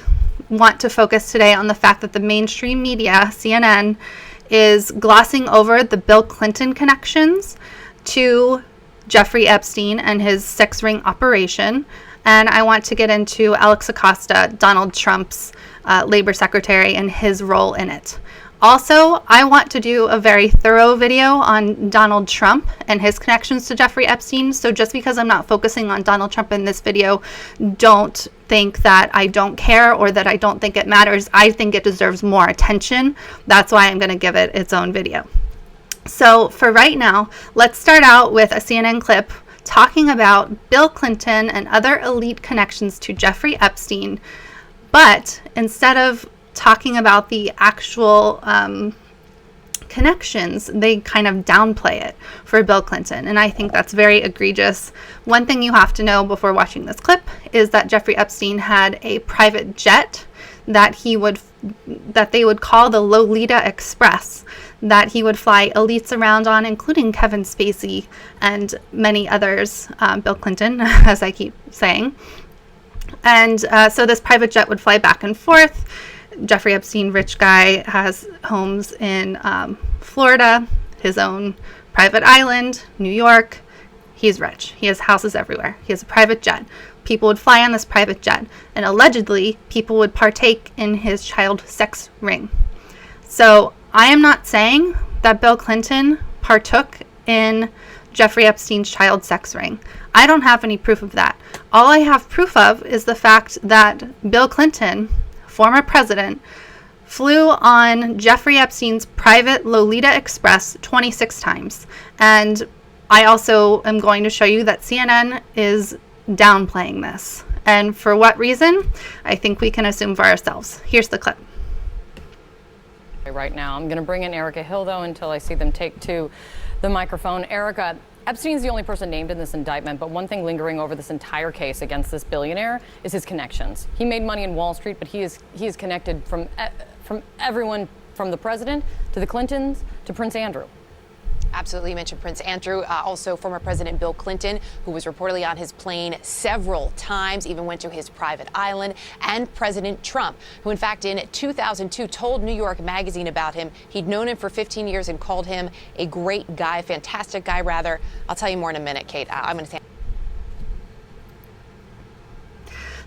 want to focus today on the fact that the mainstream media, CNN, is glossing over the Bill Clinton connections to Jeffrey Epstein and his sex ring operation. And I want to get into Alex Acosta, Donald Trump's labor secretary, and his role in it. Also, I want to do a very thorough video on Donald Trump and his connections to Jeffrey Epstein. So just because I'm not focusing on Donald Trump in this video, don't think that I don't care or that I don't think it matters. I think it deserves more attention. That's why I'm going to give it its own video. So for right now, let's start out with a CNN clip talking about Bill Clinton and other elite connections to Jeffrey Epstein. But instead of talking about the actual connections, they kind of downplay it for Bill Clinton, and I think that's very egregious. One thing you have to know before watching this clip is that Jeffrey Epstein had a private jet that they would call the Lolita Express, that he would fly elites around on, including Kevin Spacey and many others, Bill Clinton, as I keep saying. And so this private jet would fly back and forth. Jeffrey Epstein, rich guy, has homes in Florida, his own private island, New York. He's rich. He has houses everywhere. He has a private jet. People would fly on this private jet, and allegedly, people would partake in his child sex ring. So I am not saying that Bill Clinton partook in Jeffrey Epstein's child sex ring. I don't have any proof of that. All I have proof of is the fact that Bill Clinton, former president, flew on Jeffrey Epstein's private Lolita Express 26 times. And I also am going to show you that CNN is downplaying this. And for what reason? I think we can assume for ourselves. Here's the clip. Right now, I'm going to bring in Erica Hill, though, until I see them take to the microphone. Erica, Epstein's the only person named in this indictment, but one thing lingering over this entire case against this billionaire is his connections. He made money in Wall Street, but he is connected from everyone, from the president to the Clintons to Prince Andrew. Absolutely. You mentioned Prince Andrew, also former President Bill Clinton, who was reportedly on his plane several times, even went to his private island, and President Trump, who in fact in 2002 told New York Magazine about him. He'd known him for 15 years and called him a great guy, fantastic guy, rather. I'll tell you more in a minute, Kate. I'm going to say.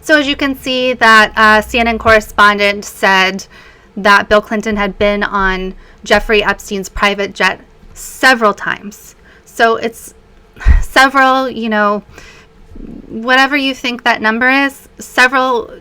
So as you can see, that CNN correspondent said that Bill Clinton had been on Jeffrey Epstein's private jet several times. So it's several, whatever you think that number is, several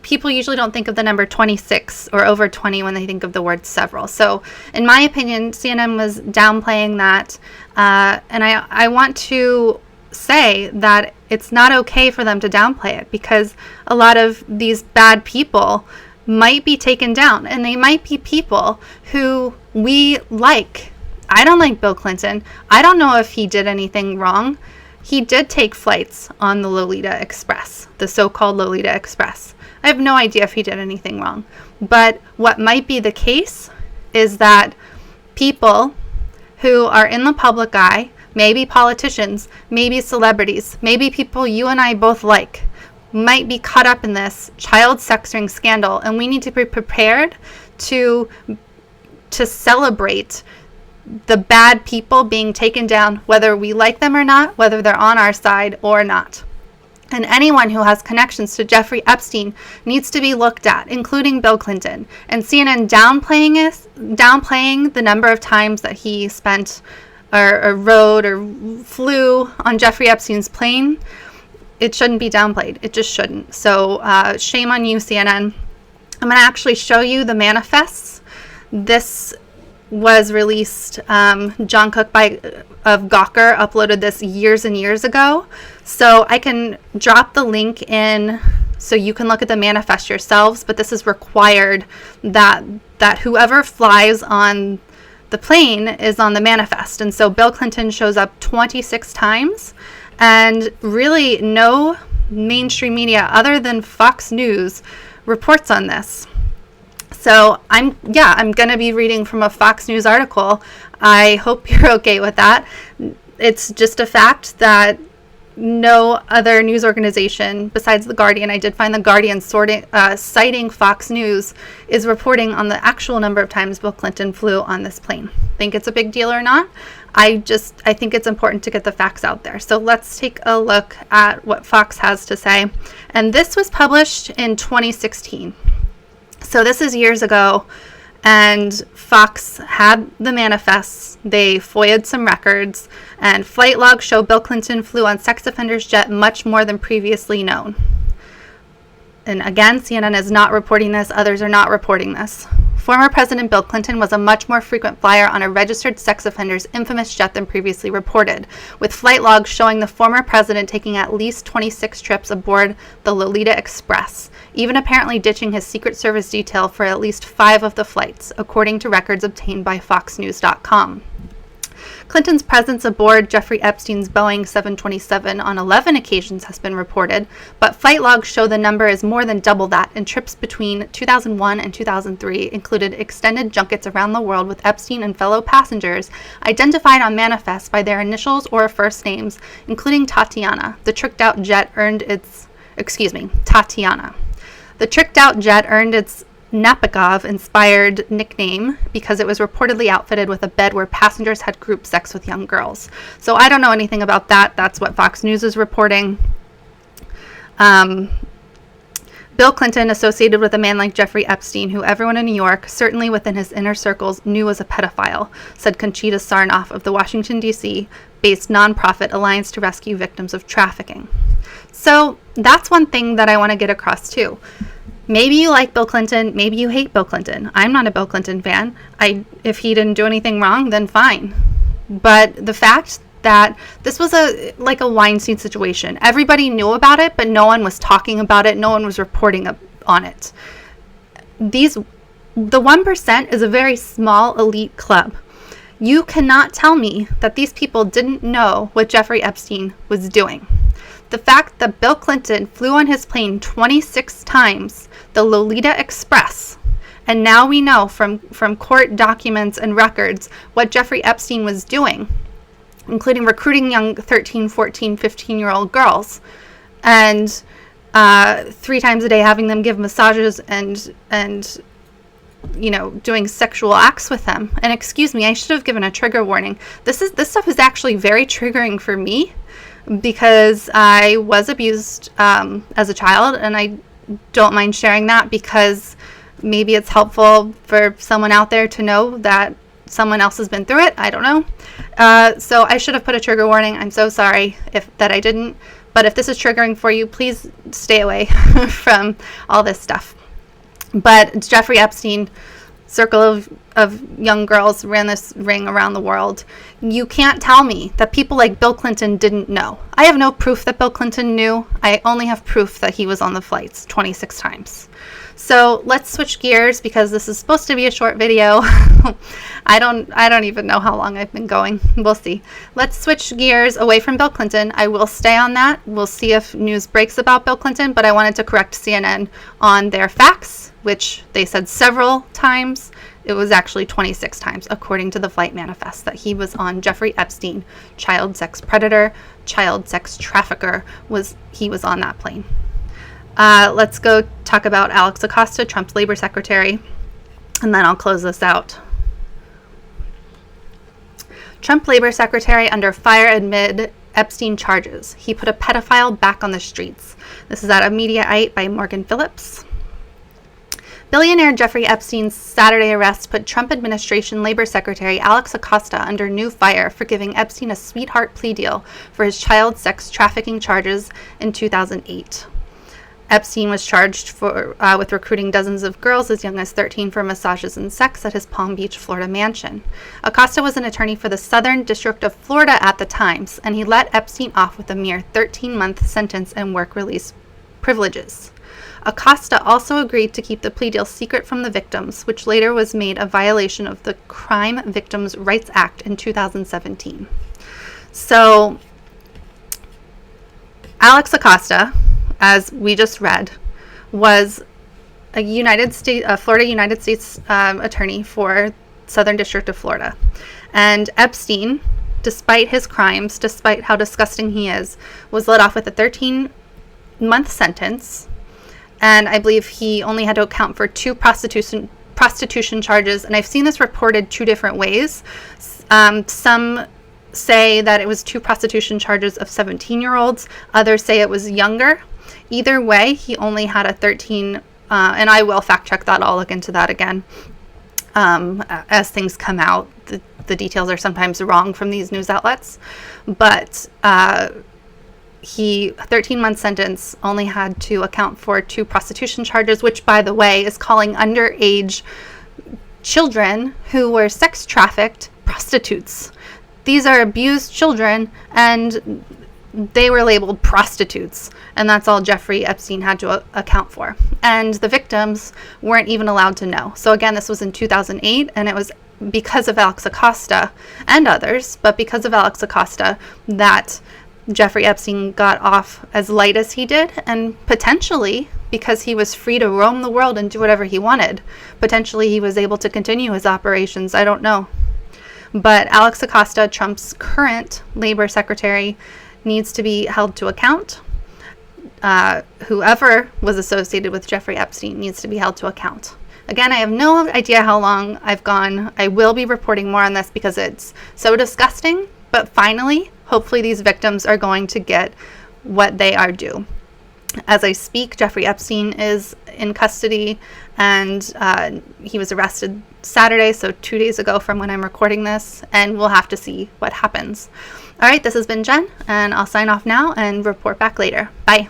people usually don't think of the number 26 or over 20 when they think of the word several. So in my opinion, CNN was downplaying that. And I want to say that it's not okay for them to downplay it, because a lot of these bad people might be taken down, and they might be people who we like. I don't like Bill Clinton. I don't know if he did anything wrong. He did take flights on the Lolita Express, the so-called Lolita Express. I have no idea if he did anything wrong. But what might be the case is that people who are in the public eye, maybe politicians, maybe celebrities, maybe people you and I both like, might be caught up in this child sex ring scandal, and we need to be prepared to celebrate the bad people being taken down, whether we like them or not, whether they're on our side or not. And anyone who has connections to Jeffrey Epstein needs to be looked at, including Bill Clinton. And CNN downplaying the number of times that he spent or rode or flew on Jeffrey Epstein's plane, it shouldn't be downplayed. It just shouldn't. So shame on you, CNN. I'm going to actually show you the manifests. This was released. John Cook of Gawker uploaded this years and years ago. So I can drop the link in so you can look at the manifest yourselves. But this is required that whoever flies on the plane is on the manifest. And so Bill Clinton shows up 26 times, and really no mainstream media other than Fox News reports on this. So I'm going to be reading from a Fox News article. I hope you're okay with that. It's just a fact that no other news organization besides The Guardian, I did find The Guardian citing Fox News, is reporting on the actual number of times Bill Clinton flew on this plane. Think it's a big deal or not? I think it's important to get the facts out there. So let's take a look at what Fox has to say. And this was published in 2016. So this is years ago. And Fox had the manifests. They FOIA'd some records, and flight logs show Bill Clinton flew on sex offenders' jet much more than previously known. And again, CNN is not reporting this. Others are not reporting this. Former President Bill Clinton was a much more frequent flyer on a registered sex offender's infamous jet than previously reported, with flight logs showing the former president taking at least 26 trips aboard the Lolita Express, even apparently ditching his Secret Service detail for at least 5 of the flights, according to records obtained by FoxNews.com. Clinton's presence aboard Jeffrey Epstein's Boeing 727 on 11 occasions has been reported, but flight logs show the number is more than double that, and trips between 2001 and 2003 included extended junkets around the world with Epstein and fellow passengers identified on manifests by their initials or first names, including Tatiana. The tricked-out jet earned its Nabokov-inspired nickname because it was reportedly outfitted with a bed where passengers had group sex with young girls. So I don't know anything about that. That's what Fox News is reporting. Bill Clinton, associated with a man like Jeffrey Epstein, who everyone in New York, certainly within his inner circles, knew was a pedophile, said Conchita Sarnoff of the Washington, D.C. based nonprofit Alliance to Rescue Victims of Trafficking. So that's one thing that I want to get across too. Maybe you like Bill Clinton, maybe you hate Bill Clinton. I'm not a Bill Clinton fan. If he didn't do anything wrong, then fine. But the fact that this was like a Weinstein situation. Everybody knew about it, but no one was talking about it. No one was reporting on it. The 1% is a very small elite club. You cannot tell me that these people didn't know what Jeffrey Epstein was doing. The fact that Bill Clinton flew on his plane 26 times, the Lolita Express, and now we know from court documents and records what Jeffrey Epstein was doing, including recruiting young 13, 14, 15-year-old girls, and 3 times a day having them give massages and doing sexual acts with them. And excuse me, I should have given a trigger warning. This stuff is actually very triggering for me, because I was abused as a child, and I don't mind sharing that because maybe it's helpful for someone out there to know that someone else has been through it. I don't know. So I should have put a trigger warning. I'm so sorry that I didn't. But if this is triggering for you, please stay away from all this stuff. But Jeffrey Epstein, circle of young girls, ran this ring around the world. You can't tell me that people like Bill Clinton didn't know. I have no proof that Bill Clinton knew. I only have proof that he was on the flights 26 times. So let's switch gears because this is supposed to be a short video. I don't even know how long I've been going. We'll see. Let's switch gears away from Bill Clinton. I will stay on that. We'll see if news breaks about Bill Clinton, but I wanted to correct CNN on their facts, which they said several times. It was actually 26 times, according to the flight manifest, that he was on Jeffrey Epstein, child sex predator, child sex trafficker. He was on that plane. Let's go talk about Alex Acosta, Trump's labor secretary, and then I'll close this out. Trump labor secretary under fire amid Epstein charges. He put a pedophile back on the streets. This is out of Mediaite by Morgan Phillips. Billionaire Jeffrey Epstein's Saturday arrest put Trump administration Labor Secretary Alex Acosta under new fire for giving Epstein a sweetheart plea deal for his child sex trafficking charges in 2008. Epstein was charged with recruiting dozens of girls as young as 13 for massages and sex at his Palm Beach, Florida mansion. Acosta was an attorney for the Southern District of Florida at the time, and he let Epstein off with a mere 13-month sentence and work release privileges. Acosta also agreed to keep the plea deal secret from the victims, which later was made a violation of the Crime Victims' Rights Act in 2017. So, Alex Acosta, as we just read, was a Florida United States attorney for Southern District of Florida. And Epstein, despite his crimes, despite how disgusting he is, was let off with a 13-month sentence. And I believe he only had to account for 2 prostitution charges. And I've seen this reported 2 different ways. Some say that it was 2 prostitution charges of 17-year-olds. Others say it was younger. Either way, he only had a 13, and I will fact check that. I'll look into that again. As things come out, the details are sometimes wrong from these news outlets. But he, 13-month sentence, only had to account for 2 prostitution charges, which, by the way, is calling underage children who were sex trafficked prostitutes. These are abused children, and they were labeled prostitutes, and that's all Jeffrey Epstein had to account for. And the victims weren't even allowed to know. So again, this was in 2008, and it was because of Alex Acosta and others, but because of Alex Acosta that Jeffrey Epstein got off as light as he did, and potentially because he was free to roam the world and do whatever he wanted. Potentially he was able to continue his operations. I don't know. But Alex Acosta, Trump's current labor secretary, needs to be held to account. Whoever was associated with Jeffrey Epstein needs to be held to account. Again, I have no idea how long I've gone. I will be reporting more on this because it's so disgusting. But finally, hopefully these victims are going to get what they are due. As I speak, Jeffrey Epstein is in custody, and he was arrested Saturday, so 2 days ago from when I'm recording this, and we'll have to see what happens. All right, this has been Jen, and I'll sign off now and report back later. Bye.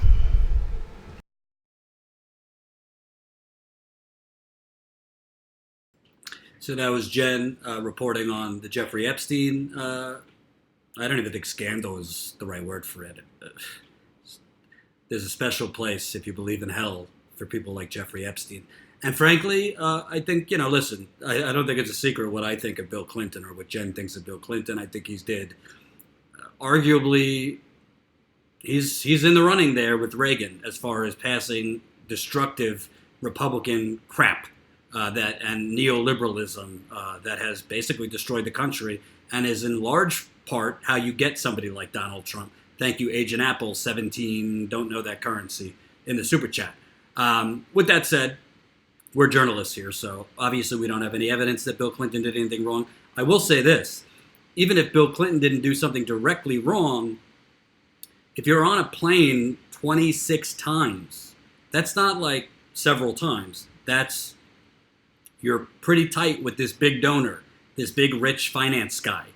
So that was Jen reporting on the Jeffrey Epstein. I don't even think scandal is the right word for it. There's a special place, if you believe in hell, for people like Jeffrey Epstein. And frankly, I think, listen, I don't think it's a secret what I think of Bill Clinton or what Jen thinks of Bill Clinton. I think he's did. Arguably, he's in the running there with Reagan as far as passing destructive Republican crap and neoliberalism that has basically destroyed the country and is in large part how you get somebody like Donald Trump. Thank you, Agent Apple 17, don't know that currency, in the super chat. With that said, we're journalists here, so obviously we don't have any evidence that Bill Clinton did anything wrong. I will say this. Even if Bill Clinton didn't do something directly wrong, if you're on a plane 26 times, that's not like several times. You're pretty tight with this big donor, this big rich finance guy.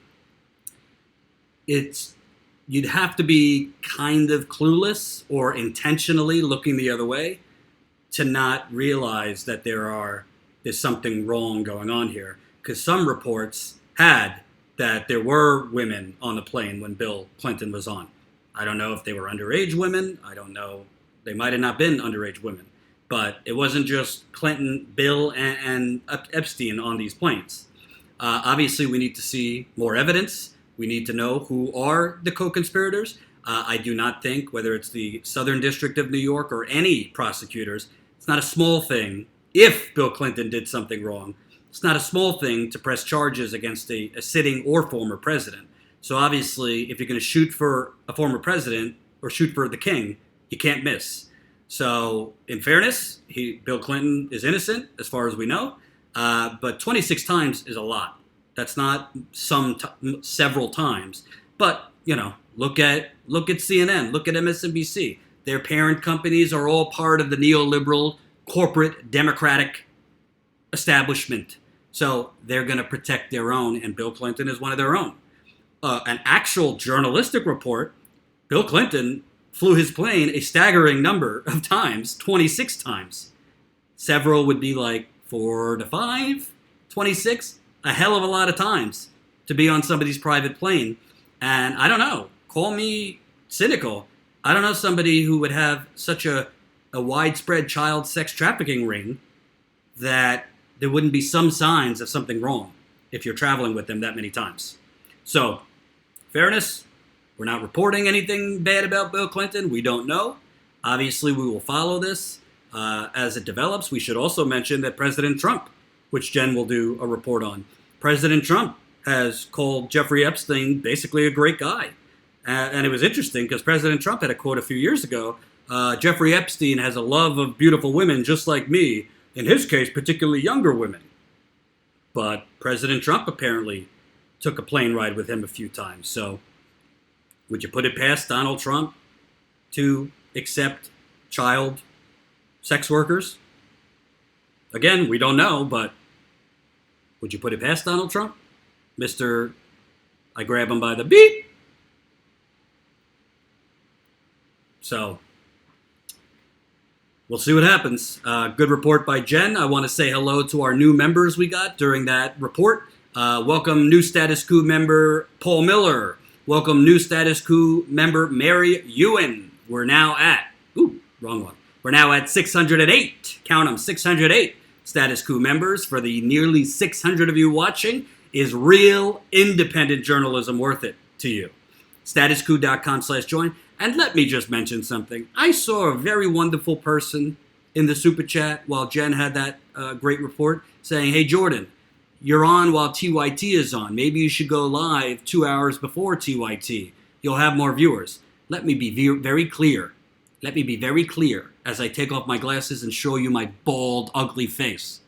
You'd have to be kind of clueless or intentionally looking the other way to not realize that there's something wrong going on here. Because some reports had that there were women on the plane when Bill Clinton was on. I don't know if they were underage women. I don't know. They might have not been underage women. But it wasn't just Clinton, Bill, and Epstein on these planes. Obviously, we need to see more evidence. We need to know who are the co-conspirators. I do not think, whether it's the Southern District of New York or any prosecutors, it's not a small thing. If Bill Clinton did something wrong, it's not a small thing to press charges against a sitting or former president. So obviously, if you're going to shoot for a former president or shoot for the king, you can't miss. So in fairness, Bill Clinton is innocent as far as we know, but 26 times is a lot. That's not several times. But, look at CNN, look at MSNBC. Their parent companies are all part of the neoliberal corporate democratic establishment. So they're going to protect their own, and Bill Clinton is one of their own. An actual journalistic report, Bill Clinton flew his plane a staggering number of times, 26 times. Several would be like 4 to 5, 26, a hell of a lot of times to be on somebody's private plane. And I don't know, call me cynical. I don't know somebody who would have such a widespread child sex trafficking ring that there wouldn't be some signs of something wrong if you're traveling with them that many times. So, fairness, we're not reporting anything bad about Bill Clinton. We don't know. Obviously, we will follow this as it develops. We should also mention that President Trump, which Jen will do a report on, President Trump has called Jeffrey Epstein basically a great guy. And it was interesting because President Trump had a quote a few years ago, Jeffrey Epstein has a love of beautiful women just like me, in his case, particularly younger women. But President Trump apparently took a plane ride with him a few times. So would you put it past Donald Trump to accept child sex workers? Again, we don't know, but would you put it past Donald Trump? Mr. I grab him by the beep. So we'll see what happens. Good report by Jen. I want to say hello to our new members we got during that report. Welcome new Status Quo member Paul Miller. Welcome new Status Quo member Mary Ewan. We're now at, wrong one. We're now at 608. Count them, 608 Status Quo members. For the nearly 600 of you watching, is real independent journalism worth it to you? Statusquo.com/join. And let me just mention something. I saw a very wonderful person in the super chat while Jen had that great report saying, hey, Jordan, you're on while TYT is on. Maybe you should go live 2 hours before TYT. You'll have more viewers. Let me be very clear. Let me be very clear as I take off my glasses and show you my bald, ugly face.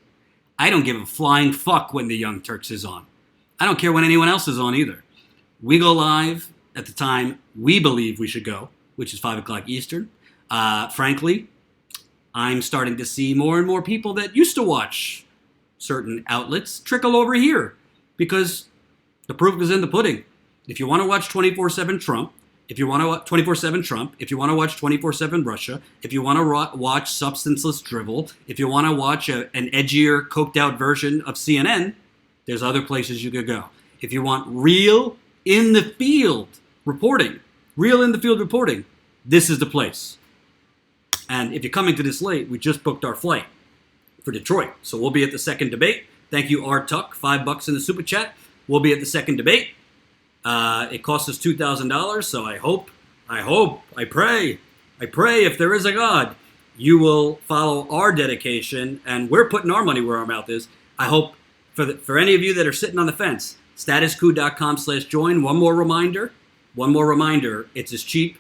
I don't give a flying fuck when the Young Turks is on. I don't care when anyone else is on either. We go live at the time we believe we should go, which is 5 o'clock Eastern. Frankly, I'm starting to see more and more people that used to watch certain outlets trickle over here because the proof is in the pudding. If you want to watch 24/7 Trump, if you want to watch 24/7 Trump, if you want to watch 24/7 Russia, if you want to watch substanceless drivel, if you want to watch an edgier, coked out version of CNN, there's other places you could go. If you want real in the field reporting, this is the place. And if you're coming to this late, we just booked our flight for Detroit. So we'll be at the second debate. Thank you, R. Tuck, $5 in the super chat. We'll be at the second debate. It costs us $2,000, so I pray if there is a God, you will follow our dedication, and we're putting our money where our mouth is. I hope for any of you that are sitting on the fence, statusquo.com/join. One more reminder, it's as cheap.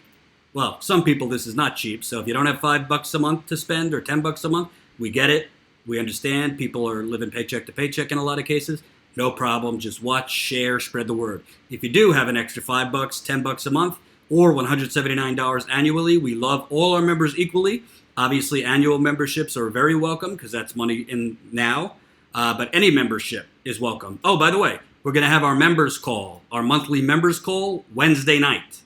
Well, some people this is not cheap, so if you don't have $5 a month to spend or $10 a month, we get it. We understand people are living paycheck to paycheck in a lot of cases. No problem. Just watch, share, spread the word. If you do have an extra $5, $10 a month, or $179 annually, we love all our members equally. Obviously, annual memberships are very welcome because that's money in now. But any membership is welcome. Oh, by the way, we're going to have our members call, our monthly members call, Wednesday night.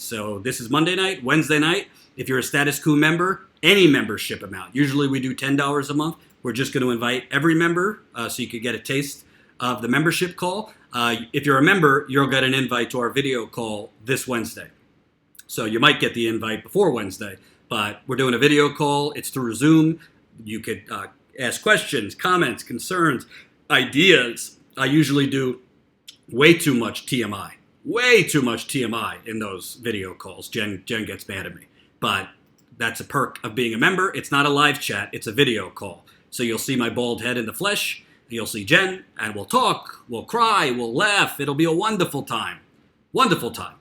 So this is Monday night, Wednesday night. If you're a Status Quo member, any membership amount. Usually we do $10 a month. We're just going to invite every member so you could get a taste of the membership call. If you're a member, you'll get an invite to our video call this Wednesday. So you might get the invite before Wednesday, but we're doing a video call. It's through Zoom. You could ask questions, comments, concerns, ideas. I usually do way too much TMI in those video calls. Jen gets mad at me, but that's a perk of being a member. It's not a live chat. It's a video call. So you'll see my bald head in the flesh. You'll see Jen, and we'll talk, we'll cry, we'll laugh. It'll be a wonderful time. Wonderful time.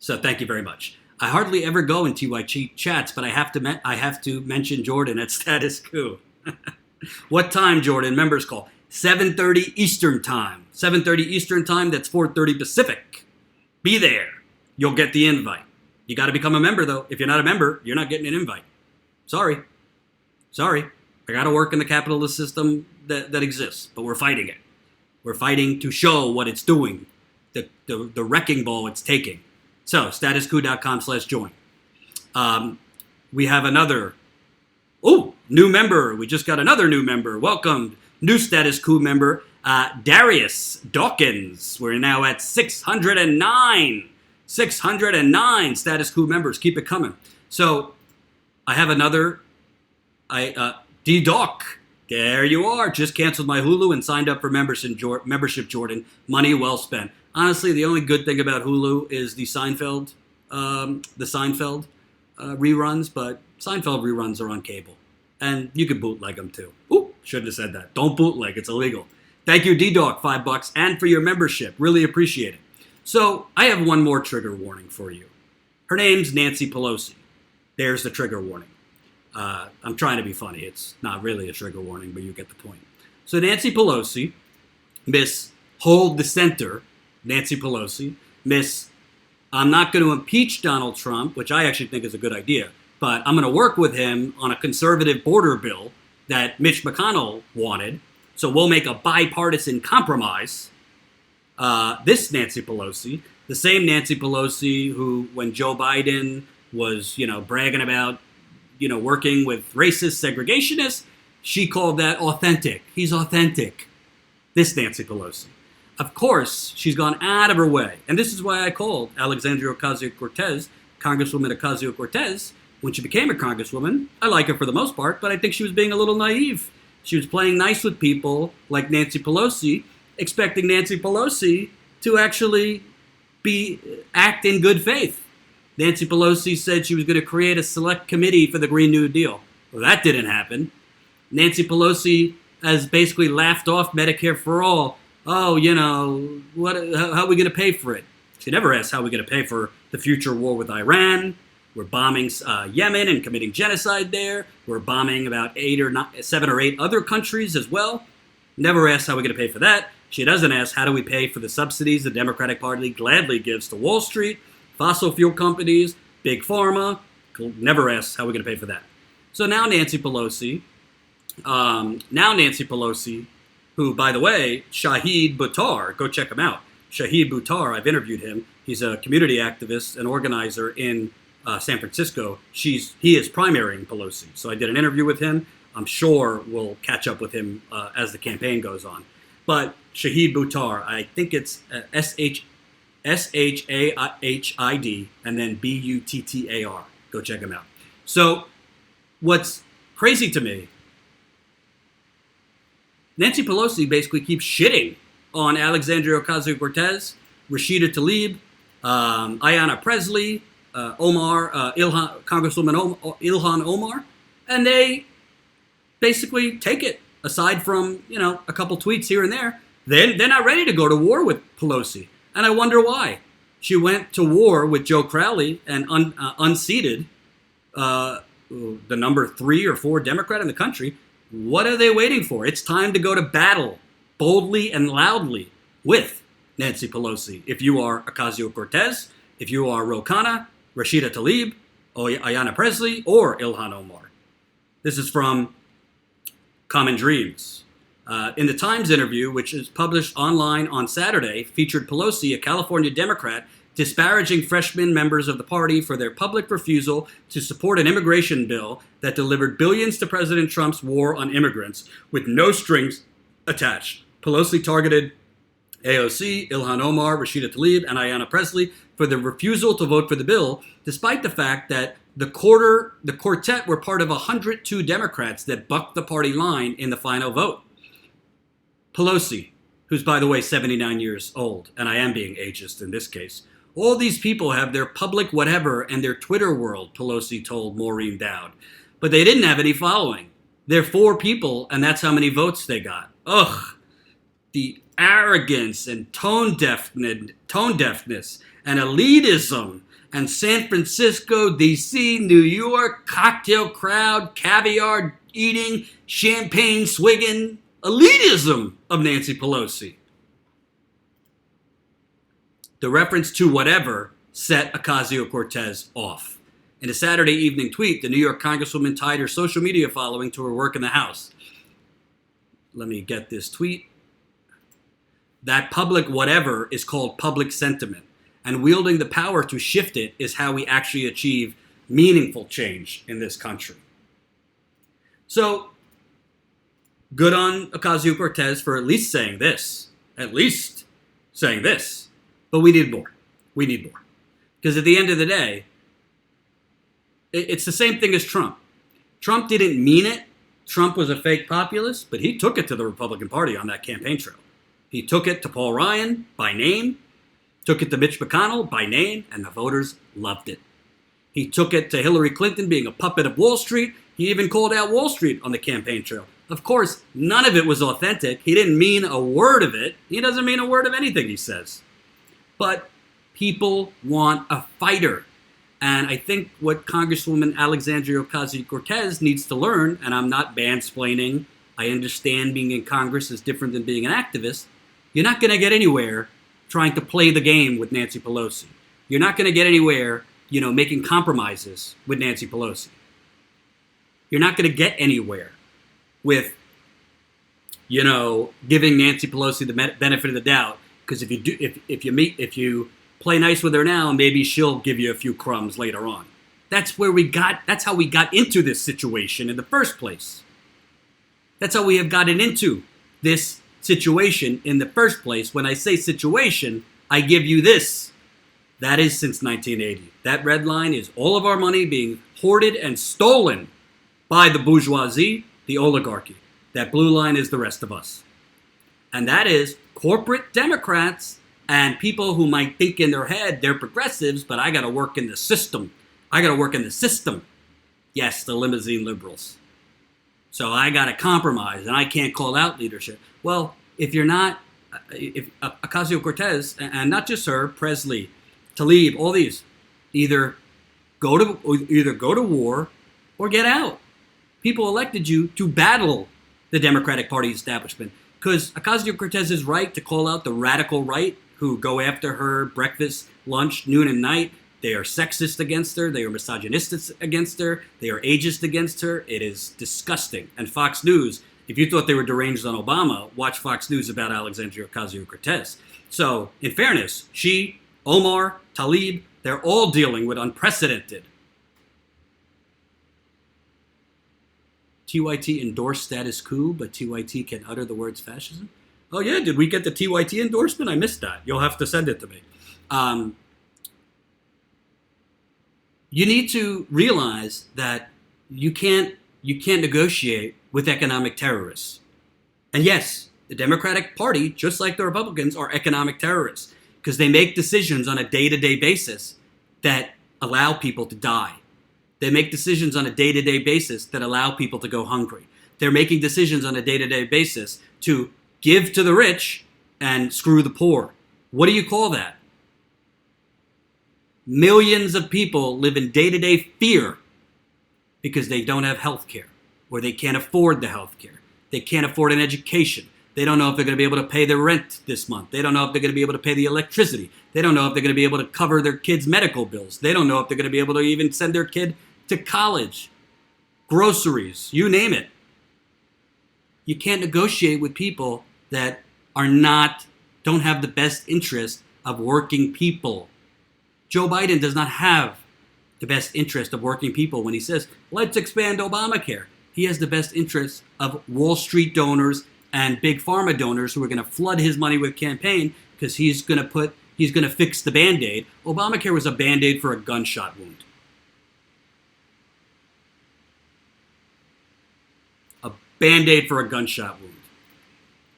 So thank you very much. I hardly ever go in TYT chats, but I have to mention Jordan at Status Quo. What time, Jordan? Members call. 7:30 Eastern Time. 7:30 Eastern Time, that's 4:30 Pacific. Be there. You'll get the invite. You got to become a member, though. If you're not a member, you're not getting an invite. Sorry. I got to work in the capitalist system that exists, but we're fighting it. We're fighting to show what it's doing, the wrecking ball it's taking. So, statuscoup.com/join. We have another, new member. We just got another new member. Welcome, new Status Coup member, Darius Dawkins. We're now at 609. 609 Status Coup members. Keep it coming. So, I have another, D-Doc. There you are. Just canceled my Hulu and signed up for membership, Jordan. Money well spent. Honestly, the only good thing about Hulu is the Seinfeld reruns, but Seinfeld reruns are on cable. And you can bootleg them too. Shouldn't have said that. Don't bootleg. It's illegal. Thank you, D-Doc, $5, and for your membership. Really appreciate it. So, I have one more trigger warning for you. Her name's Nancy Pelosi. There's the trigger warning. I'm trying to be funny. It's not really a trigger warning, but you get the point. So Nancy Pelosi, Miss Hold the Center, Nancy Pelosi, Miss I'm not going to impeach Donald Trump, which I actually think is a good idea, but I'm going to work with him on a conservative border bill that Mitch McConnell wanted, so we'll make a bipartisan compromise. This Nancy Pelosi, the same Nancy Pelosi who, when Joe Biden was, bragging about, working with racist segregationists, she called that authentic. He's authentic. This Nancy Pelosi. Of course, she's gone out of her way. And this is why I called Alexandria Ocasio-Cortez, Congresswoman Ocasio-Cortez, when she became a congresswoman. I like her for the most part, but I think she was being a little naive. She was playing nice with people like Nancy Pelosi, expecting Nancy Pelosi to actually act in good faith. Nancy Pelosi said she was going to create a select committee for the Green New Deal. Well, that didn't happen. Nancy Pelosi has basically laughed off Medicare for all. Oh, how are we going to pay for it? She never asked how we're going to pay for the future war with Iran. We're bombing Yemen and committing genocide there. We're bombing about 7 or 8 other countries as well. Never asked how we're going to pay for that. She doesn't ask how do we pay for the subsidies the Democratic Party gladly gives to Wall Street, fossil fuel companies, big pharma. Never asks how we're going to pay for that. So now Nancy Pelosi, who, by the way, Shahid Buttar, go check him out. Shahid Buttar, I've interviewed him. He's a community activist and organizer in San Francisco. He is primarying Pelosi. So I did an interview with him. I'm sure we'll catch up with him as the campaign goes on. But Shahid Buttar, I think it's Shahid and then Buttar. Go check him out. So what's crazy to me, Nancy Pelosi basically keeps shitting on Alexandria Ocasio-Cortez, Rashida Tlaib, Ayanna Pressley, Congresswoman Ilhan Omar, and they basically take it. Aside from, a couple tweets here and there, they're not ready to go to war with Pelosi. And I wonder why. She went to war with Joe Crowley and unseated the number 3 or 4 Democrat in the country. What are they waiting for? It's time to go to battle boldly and loudly with Nancy Pelosi. If you are Ocasio-Cortez, if you are Ro Khanna, Rashida Tlaib, or Ayanna Pressley, or Ilhan Omar. This is from Common Dreams. In the Times interview, which is published online on Saturday, featured Pelosi, a California Democrat, disparaging freshman members of the party for their public refusal to support an immigration bill that delivered billions to President Trump's war on immigrants with no strings attached. Pelosi targeted AOC, Ilhan Omar, Rashida Tlaib, and Ayanna Pressley for the refusal to vote for the bill, despite the fact that the quartet were part of 102 Democrats that bucked the party line in the final vote. Pelosi, who's, by the way, 79 years old, and I am being ageist in this case, all these people have their public whatever and their Twitter world, Pelosi told Maureen Dowd. But they didn't have any following. They're 4 people, and that's how many votes they got. Ugh. The arrogance and tone deafness and elitism and San Francisco, D.C., New York, cocktail crowd, caviar eating, champagne swigging, elitism of Nancy Pelosi. The reference to whatever set Ocasio-Cortez off. In a Saturday evening tweet, the New York Congresswoman tied her social media following to her work in the House. Let me get this tweet. That public whatever is called public sentiment, and wielding the power to shift it is how we actually achieve meaningful change in this country. So, good on Ocasio-Cortez for at least saying this. But we need more. Because at the end of the day, it's the same thing as Trump. Trump didn't mean it. Trump was a fake populist, but he took it to the Republican Party on that campaign trail. He took it to Paul Ryan by name, took it to Mitch McConnell by name, and the voters loved it. He took it to Hillary Clinton being a puppet of Wall Street. He even called out Wall Street on the campaign trail. Of course, none of it was authentic. He didn't mean a word of it. He doesn't mean a word of anything he says. But people want a fighter. And I think what Congresswoman Alexandria Ocasio-Cortez needs to learn, and I'm not mansplaining, I understand being in Congress is different than being an activist. You're not going to get anywhere trying to play the game with Nancy Pelosi. You're not going to get anywhere, making compromises with Nancy Pelosi. You're not going to get anywhere with, giving Nancy Pelosi the benefit of the doubt. Because if you play nice with her now, maybe she'll give you a few crumbs later on. That's how we got into this situation in the first place. That's how we have gotten into this situation in the first place. When I say situation, I give you this. That is since 1980. That red line is all of our money being hoarded and stolen by the bourgeoisie, the oligarchy. That blue line is the rest of us. And that is corporate Democrats and people who might think in their head they're progressives, but I got to work in the system. Yes, the limousine liberals. So I got to compromise, and I can't call out leadership. Well, if Ocasio-Cortez, and not just her, Presley, Tlaib, all these, either go to war or get out. People elected you to battle the Democratic Party establishment. Because Ocasio-Cortez is right to call out the radical right who go after her breakfast, lunch, noon, and night. They are sexist against her. They are misogynistic against her. They are ageist against her. It is disgusting. And Fox News, if you thought they were deranged on Obama, watch Fox News about Alexandria Ocasio-Cortez. So, in fairness, she, Omar, Tlaib, they're all dealing with unprecedented. TYT endorsed status quo, but TYT can utter the words fascism? Oh yeah, did we get the TYT endorsement? I missed that. You'll have to send it to me. You need to realize that you can't negotiate with economic terrorists. And yes, the Democratic Party, just like the Republicans, are economic terrorists because they make decisions on a day-to-day basis that allow people to die. They make decisions on a day-to-day basis that allow people to go hungry. They're making decisions on a day-to-day basis to give to the rich and screw the poor. What do you call that? Millions of people live in day-to-day fear because they don't have health care or they can't afford the health care. They can't afford an education. They don't know if they're going to be able to pay their rent this month. They don't know if they're going to be able to pay the electricity. They don't know if they're going to be able to cover their kids' medical bills. They don't know if they're going to be able to even send their kid to college, groceries, you name it. You can't negotiate with people that don't have the best interest of working people. Joe Biden does not have the best interest of working people when he says, let's expand Obamacare. He has the best interest of Wall Street donors and big pharma donors who are going to flood his money with campaign because he's going to fix the Band-Aid. Obamacare was a Band-Aid for a gunshot wound. A Band-Aid for a gunshot wound.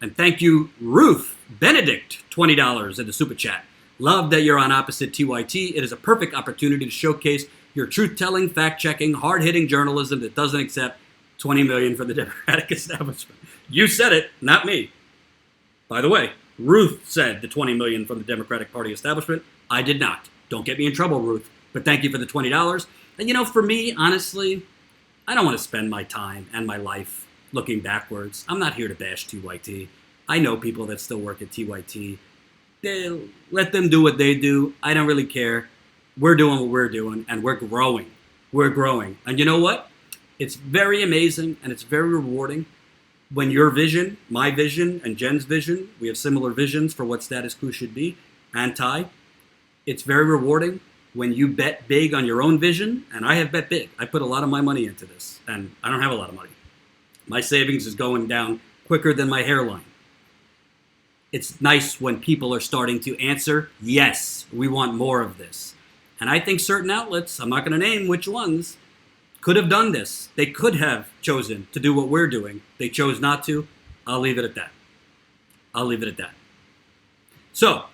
And thank you, Ruth Benedict, $20 in the Super Chat. Love that you're on opposite TYT. It is a perfect opportunity to showcase your truth-telling, fact-checking, hard-hitting journalism that doesn't accept $20 million for the Democratic establishment. You said it, not me. By the way, Ruth said the $20 million from the Democratic Party establishment. I did not. Don't get me in trouble, Ruth. But thank you for the $20. And for me, honestly, I don't want to spend my time and my life looking backwards. I'm not here to bash TYT. I know people that still work at TYT. Let them do what they do. I don't really care. We're doing what we're doing, and we're growing. we're growing. And you know what? It's very amazing and it's very rewarding when your vision, my vision, and Jen's vision, we have similar visions for what status quo should be, and Ty, it's very rewarding when you bet big on your own vision, and I have bet big. I put a lot of my money into this, and I don't have a lot of money. My savings is going down quicker than my hairline. It's nice when people are starting to answer, yes, we want more of this. And I think certain outlets, I'm not going to name which ones, could have done this. They could have chosen to do what we're doing. They chose not to. I'll leave it at that. I'll leave it at that. So,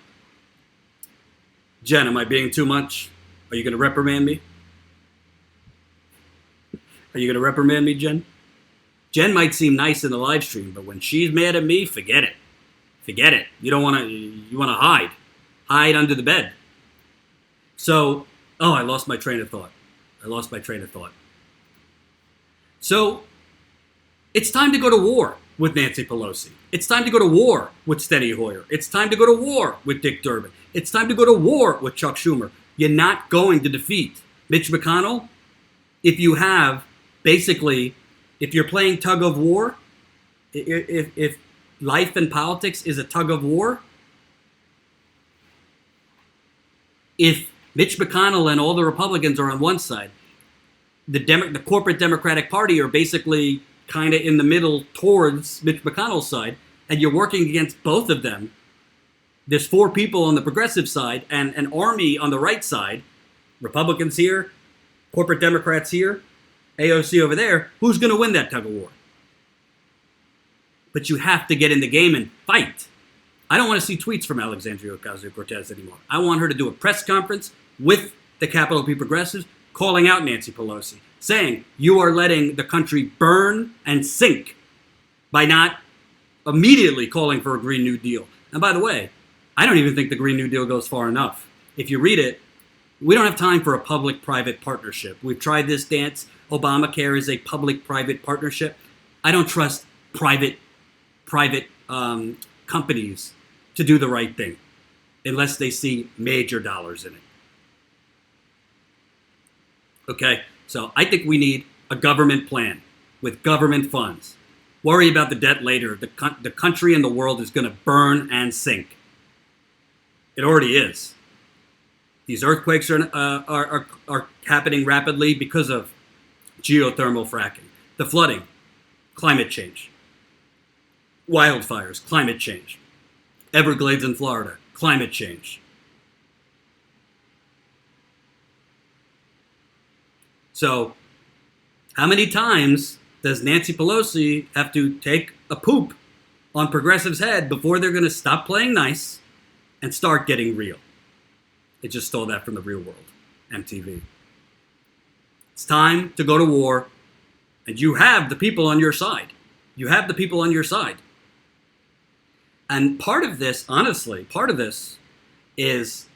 Jen, am I being too much? Are you going to reprimand me? Are you going to reprimand me, Jen? Jen might seem nice in the live stream, but when she's mad at me, forget it. Forget it. You don't want to, you want to hide. Hide under the bed. So, I lost my train of thought. So, it's time to go to war with Nancy Pelosi. It's time to go to war with Steny Hoyer. It's time to go to war with Dick Durbin. It's time to go to war with Chuck Schumer. You're not going to defeat Mitch McConnell if you have, basically, if you're playing tug of war, if life and politics is a tug of war, if Mitch McConnell and all the Republicans are on one side, the corporate Democratic Party are basically kind of in the middle towards Mitch McConnell's side, and you're working against both of them. There's 4 people on the progressive side and an army on the right side, Republicans here, corporate Democrats here, AOC over there. Who's going to win that tug of war? But you have to get in the game and fight. I don't want to see tweets from Alexandria Ocasio-Cortez anymore. I want her to do a press conference with the capital P progressives, calling out Nancy Pelosi, saying, you are letting the country burn and sink by not immediately calling for a Green New Deal. And by the way, I don't even think the Green New Deal goes far enough. If you read it, we don't have time for a public-private partnership. We've tried this dance. Obamacare is a public-private partnership. I don't trust private companies to do the right thing unless they see major dollars in it. Okay, so I think we need a government plan with government funds. Worry about the debt later. The country and the world is going to burn and sink. It already is. These earthquakes are happening rapidly because of geothermal fracking. The flooding, climate change. Wildfires, climate change. Everglades in Florida, climate change. So, how many times does Nancy Pelosi have to take a poop on progressives' head before they're going to stop playing nice and start getting real? It just stole that from The Real World, MTV. It's time to go to war, and you have the people on your side. You have the people on your side. And part of this, honestly, is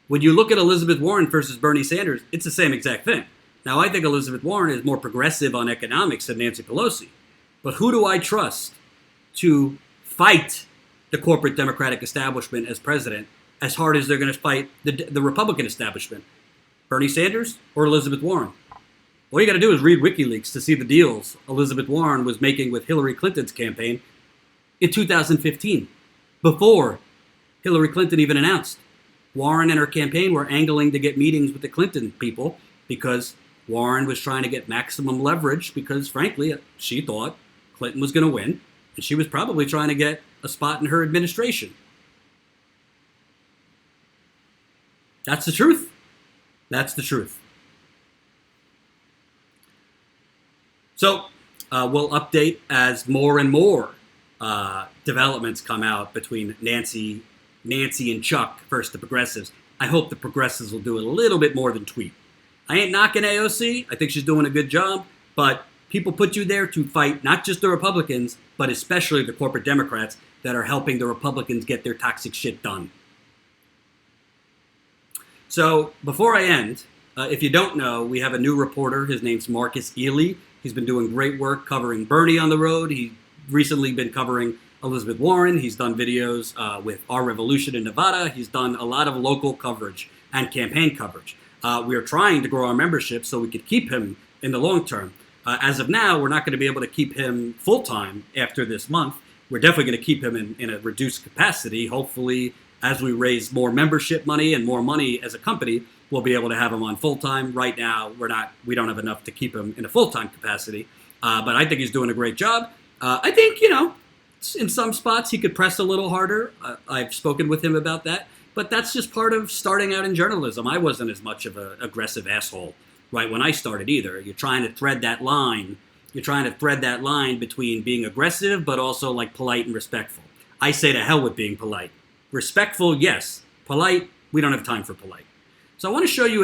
when you look at Elizabeth Warren versus Bernie Sanders, it's the same exact thing. Now, I think Elizabeth Warren is more progressive on economics than Nancy Pelosi. But who do I trust to fight the corporate Democratic establishment as president as hard as they're going to fight the Republican establishment? Bernie Sanders or Elizabeth Warren? All you got to do is read WikiLeaks to see the deals Elizabeth Warren was making with Hillary Clinton's campaign in 2015, before Hillary Clinton even announced. Warren and her campaign were angling to get meetings with the Clinton people because Warren was trying to get maximum leverage because, frankly, she thought Clinton was going to win, and she was probably trying to get a spot in her administration. That's the truth. That's the truth. So we'll update as more and more developments come out between Nancy and Chuck versus the progressives. I hope the progressives will do a little bit more than tweet. I ain't knocking AOC. I think she's doing a good job. But people put you there to fight not just the Republicans, but especially the corporate Democrats that are helping the Republicans get their toxic shit done. So before I end, if you don't know, we have a new reporter. His name's Marcus Ely. He's been doing great work covering Bernie on the road. He's recently been covering Elizabeth Warren. He's done videos with Our Revolution in Nevada. He's done a lot of local coverage and campaign coverage. We are trying to grow our membership so we could keep him in the long term. As of now, we're not going to be able to keep him full-time after this month. We're definitely going to keep him in a reduced capacity. Hopefully, as we raise more membership money and more money as a company, we'll be able to have him on full-time. Right now, we don't have enough to keep him in a full-time capacity. But I think he's doing a great job. I think, in some spots he could press a little harder. I've spoken with him about that. But that's just part of starting out in journalism. I wasn't as much of an aggressive asshole right when I started either. You're trying to thread that line. You're trying to thread that line between being aggressive but also like polite and respectful. I say to hell with being polite. Respectful, yes. Polite, we don't have time for polite. So I want to show you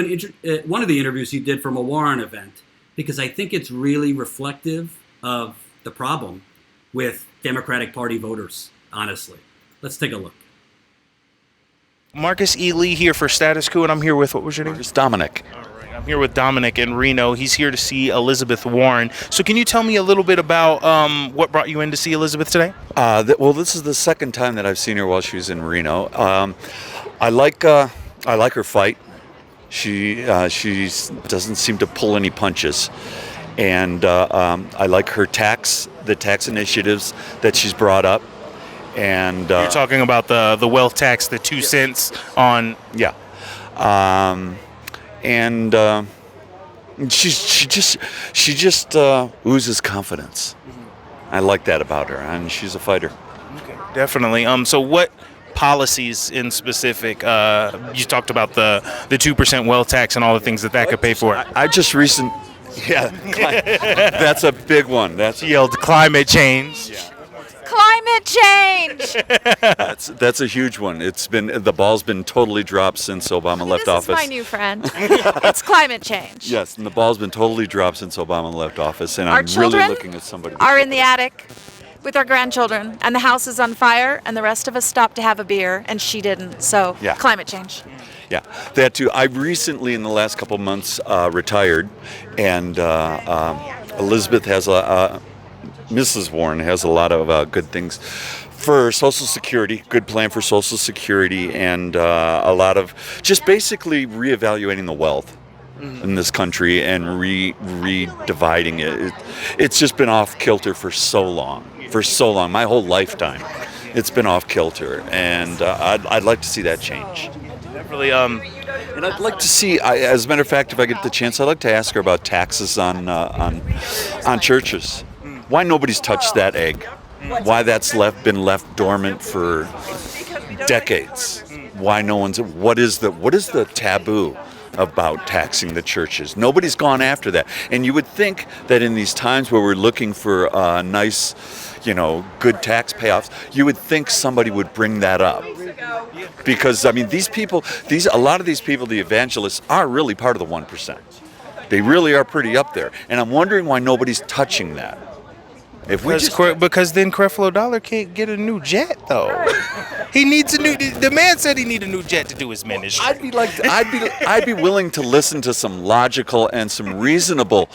one of the interviews he did from a Warren event because I think it's really reflective of the problem with Democratic Party voters, honestly. Let's take a look. Marcus E. Lee here for Status Quo, and I'm here with, what was your name? It's Dominic. All right, I'm here with Dominic in Reno. He's here to see Elizabeth Warren. So can you tell me a little bit about what brought you in to see Elizabeth today? Well, this is the second time that I've seen her while she was in Reno. I like her fight. She doesn't seem to pull any punches, and I like the tax initiatives that she's brought up. And you're talking about the wealth tax, the 2 cents on. Yeah, she just oozes confidence. I like that about her, and she's a fighter. Okay, definitely. So what policies in specific? You talked about the 2% wealth tax and all the things that could pay for. Yeah, that's a big one. She yelled climate change. Yeah. Climate change. That's a huge one. The ball's been totally dropped since Obama left office. This is my new friend. It's climate change. Yes, and the ball's been totally dropped since Obama left office, and Our I'm children really looking at somebody. Are in the attic with our grandchildren, and the house is on fire, and the rest of us stopped to have a beer, and she didn't. So, Yeah. Climate change. Yeah, that too. I recently, in the last couple months, retired, and Elizabeth has Mrs. Warren has a lot of good things for Social Security, good plan for Social Security, and a lot of just basically reevaluating the wealth in this country and redividing it. It's just been off kilter for so long, my whole lifetime. It's been off kilter, and I'd like to see that change. Definitely. And I'd like to see, as a matter of fact, if I get the chance, I'd like to ask her about taxes on churches. Why nobody's touched that egg? Why that's been left dormant for decades? Why no one's? What is the taboo about taxing the churches? Nobody's gone after that. And you would think that in these times where we're looking for nice, good tax payoffs, you would think somebody would bring that up. Because I mean, a lot of these people, the evangelists, are really part of the 1%. They really are pretty up there. And I'm wondering why nobody's touching that. Because then Creflo Dollar can't get a new jet though. He needs the man said he needed a new jet to do his ministry. I'd be willing to listen to some logical and some reasonable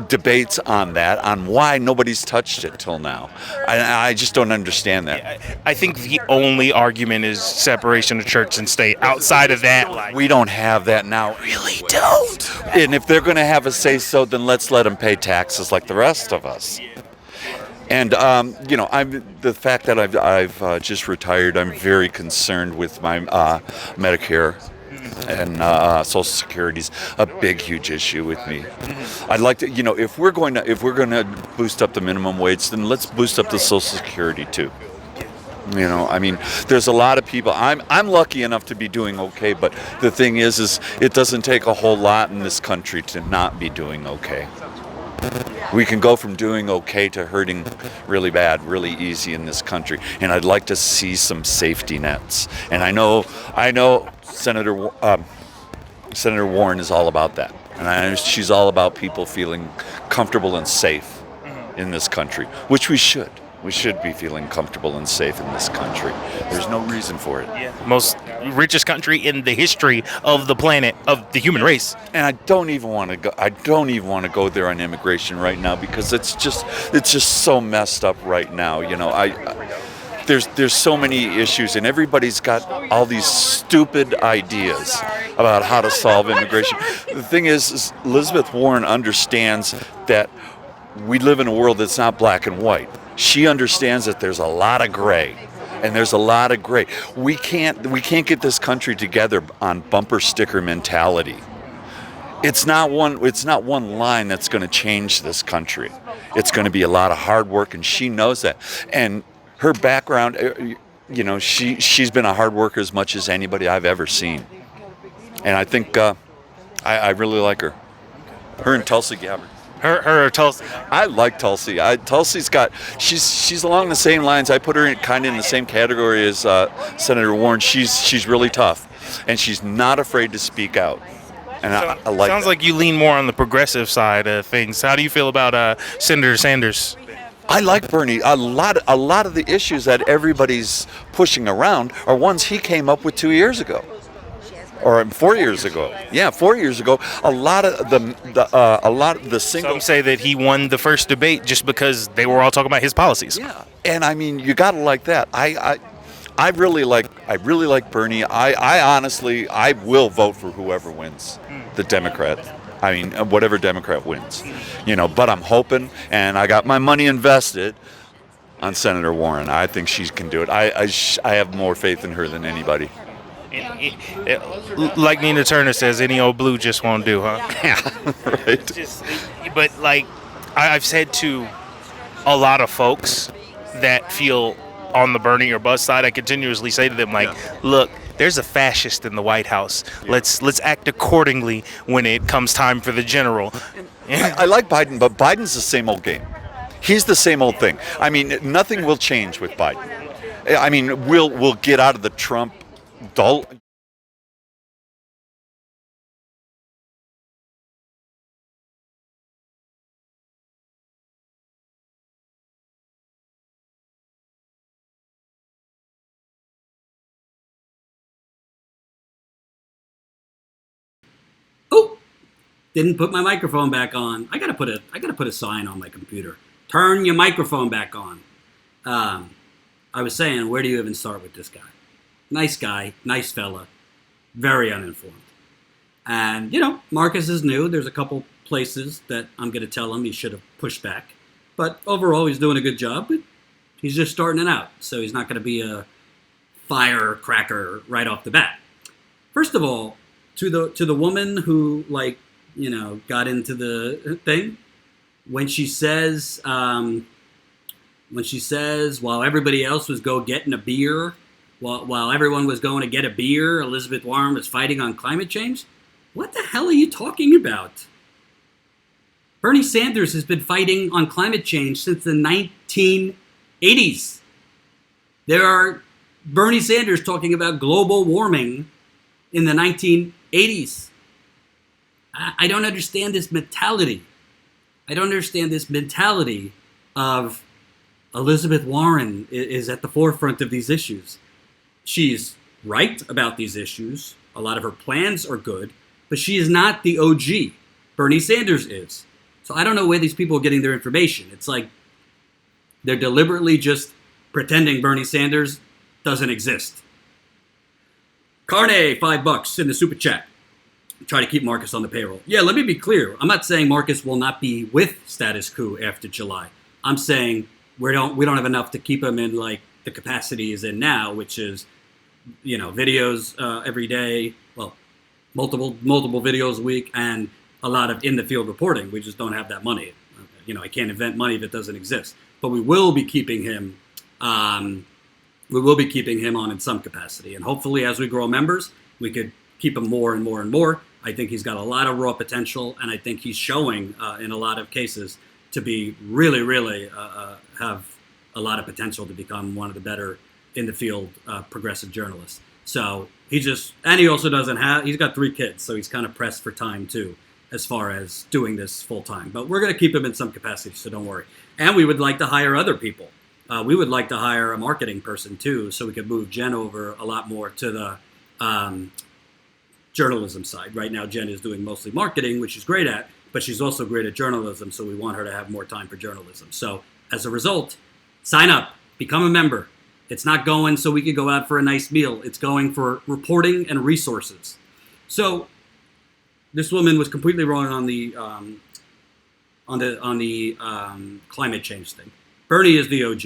debates on why nobody's touched it till now. I just don't understand that. I think the only argument is separation of church and state. Outside of that, we don't have that now. Really don't. And if they're going to have a say-so, then let's let them pay taxes like the rest of us. And the fact that I've just retired, I'm very concerned with my Medicare. And Social Security's a big, huge issue with me. I'd like to, if we're going to boost up the minimum wage, then let's boost up the Social Security too. I mean, there's a lot of people. I'm lucky enough to be doing okay, but the thing is it doesn't take a whole lot in this country to not be doing okay. We can go from doing okay to hurting really bad, really easy in this country. And I'd like to see some safety nets. And I know Senator Warren is all about that. And she's all about people feeling comfortable and safe in this country, which we should. We should be feeling comfortable and safe in this country. There's no reason for it. Yeah. Most richest country in the history of the planet, of the human race. And I don't even want to go there on immigration right now because it's just so messed up right now. There's so many issues and everybody's got all these stupid ideas about how to solve immigration. The thing is Elizabeth Warren understands that we live in a world that's not black and white. She understands that there's a lot of gray. And there's a lot of gray. We can't get this country together on bumper sticker mentality. It's not one line that's going to change this country. It's going to be a lot of hard work, and she knows that. And her background, she's been a hard worker as much as anybody I've ever seen. And I think I really like her. Her and Tulsi Gabbard. Her or Tulsi? I like Tulsi. Tulsi's she's along the same lines. I put her kind of in the same category as Senator Warren. She's really tough, and she's not afraid to speak out. And I like Sounds that. like you lean more on the progressive side of things. How do you feel about Senator Sanders? I like Bernie. A lot of the issues that everybody's pushing around are ones he came up with 2 years ago. Or 4 years ago. Yeah, 4 years ago. A lot of the single. Some say that he won the first debate just because they were all talking about his policies. Yeah, and I mean, you gotta like that. I really like Bernie. I honestly will vote for whoever wins the Democrat. I mean, whatever Democrat wins, But I'm hoping, and I got my money invested on Senator Warren. I think she can do it. I have more faith in her than anybody. Like Nina Turner says, any old blue just won't do, huh? Yeah, right. But like I've said to a lot of folks that feel on the Bernie or bust side, I continuously say to them, look, there's a fascist in the White House. Yeah. Let's act accordingly when it comes time for the general. I like Biden, but Biden's the same old game. He's the same old thing. I mean, nothing will change with Biden. I mean, we'll get out of the Trump dull. Oh, didn't put my microphone back on. I gotta put a sign on my computer. Turn your microphone back on. I was saying, where do you even start with this guy, nice fella, very uninformed. And, Marcus is new. There's a couple places that I'm going to tell him he should have pushed back. But overall, he's doing a good job. But he's just starting it out. So he's not going to be a firecracker right off the bat. First of all, to the woman who, got into the thing, when she says, while everybody else was getting a beer, while everyone was going to get a beer, Elizabeth Warren was fighting on climate change. What the hell are you talking about? Bernie Sanders has been fighting on climate change since the 1980s. There are Bernie Sanders talking about global warming in the 1980s. I don't understand this mentality. I don't understand this mentality of Elizabeth Warren is at the forefront of these issues. She's right about these issues. A lot of her plans are good, but she is not the OG. Bernie Sanders is. So I don't know where these people are getting their information. It's like they're deliberately just pretending Bernie Sanders doesn't exist. Carne, $5 in the super chat. Try to keep Marcus on the payroll. Yeah, let me be clear. I'm not saying Marcus will not be with status quo after July. I'm saying we don't have enough to keep him in the capacity he's in now, which is, videos every day, well, multiple videos a week, and a lot of in the field reporting. We just don't have that money. I can't invent money that doesn't exist. But we will be keeping him. We will be keeping him on in some capacity, and hopefully, as we grow members, we could keep him more and more and more. I think he's got a lot of raw potential, and I think he's showing in a lot of cases to be really, really have a lot of potential to become one of the better in the field progressive journalists. So he also he's got 3 kids, so he's kind of pressed for time too, as far as doing this full time. But we're going to keep him in some capacity, so don't worry. And we would like to hire other people. We would like to hire a marketing person too, so we could move Jen over a lot more to the journalism side. Right now, Jen is doing mostly marketing, which she's great at, but she's also great at journalism, so we want her to have more time for journalism. So as a result, sign up, become a member. It's not going so we could go out for a nice meal. It's going for reporting and resources. So this woman was completely wrong on the climate change thing. Bernie is the OG.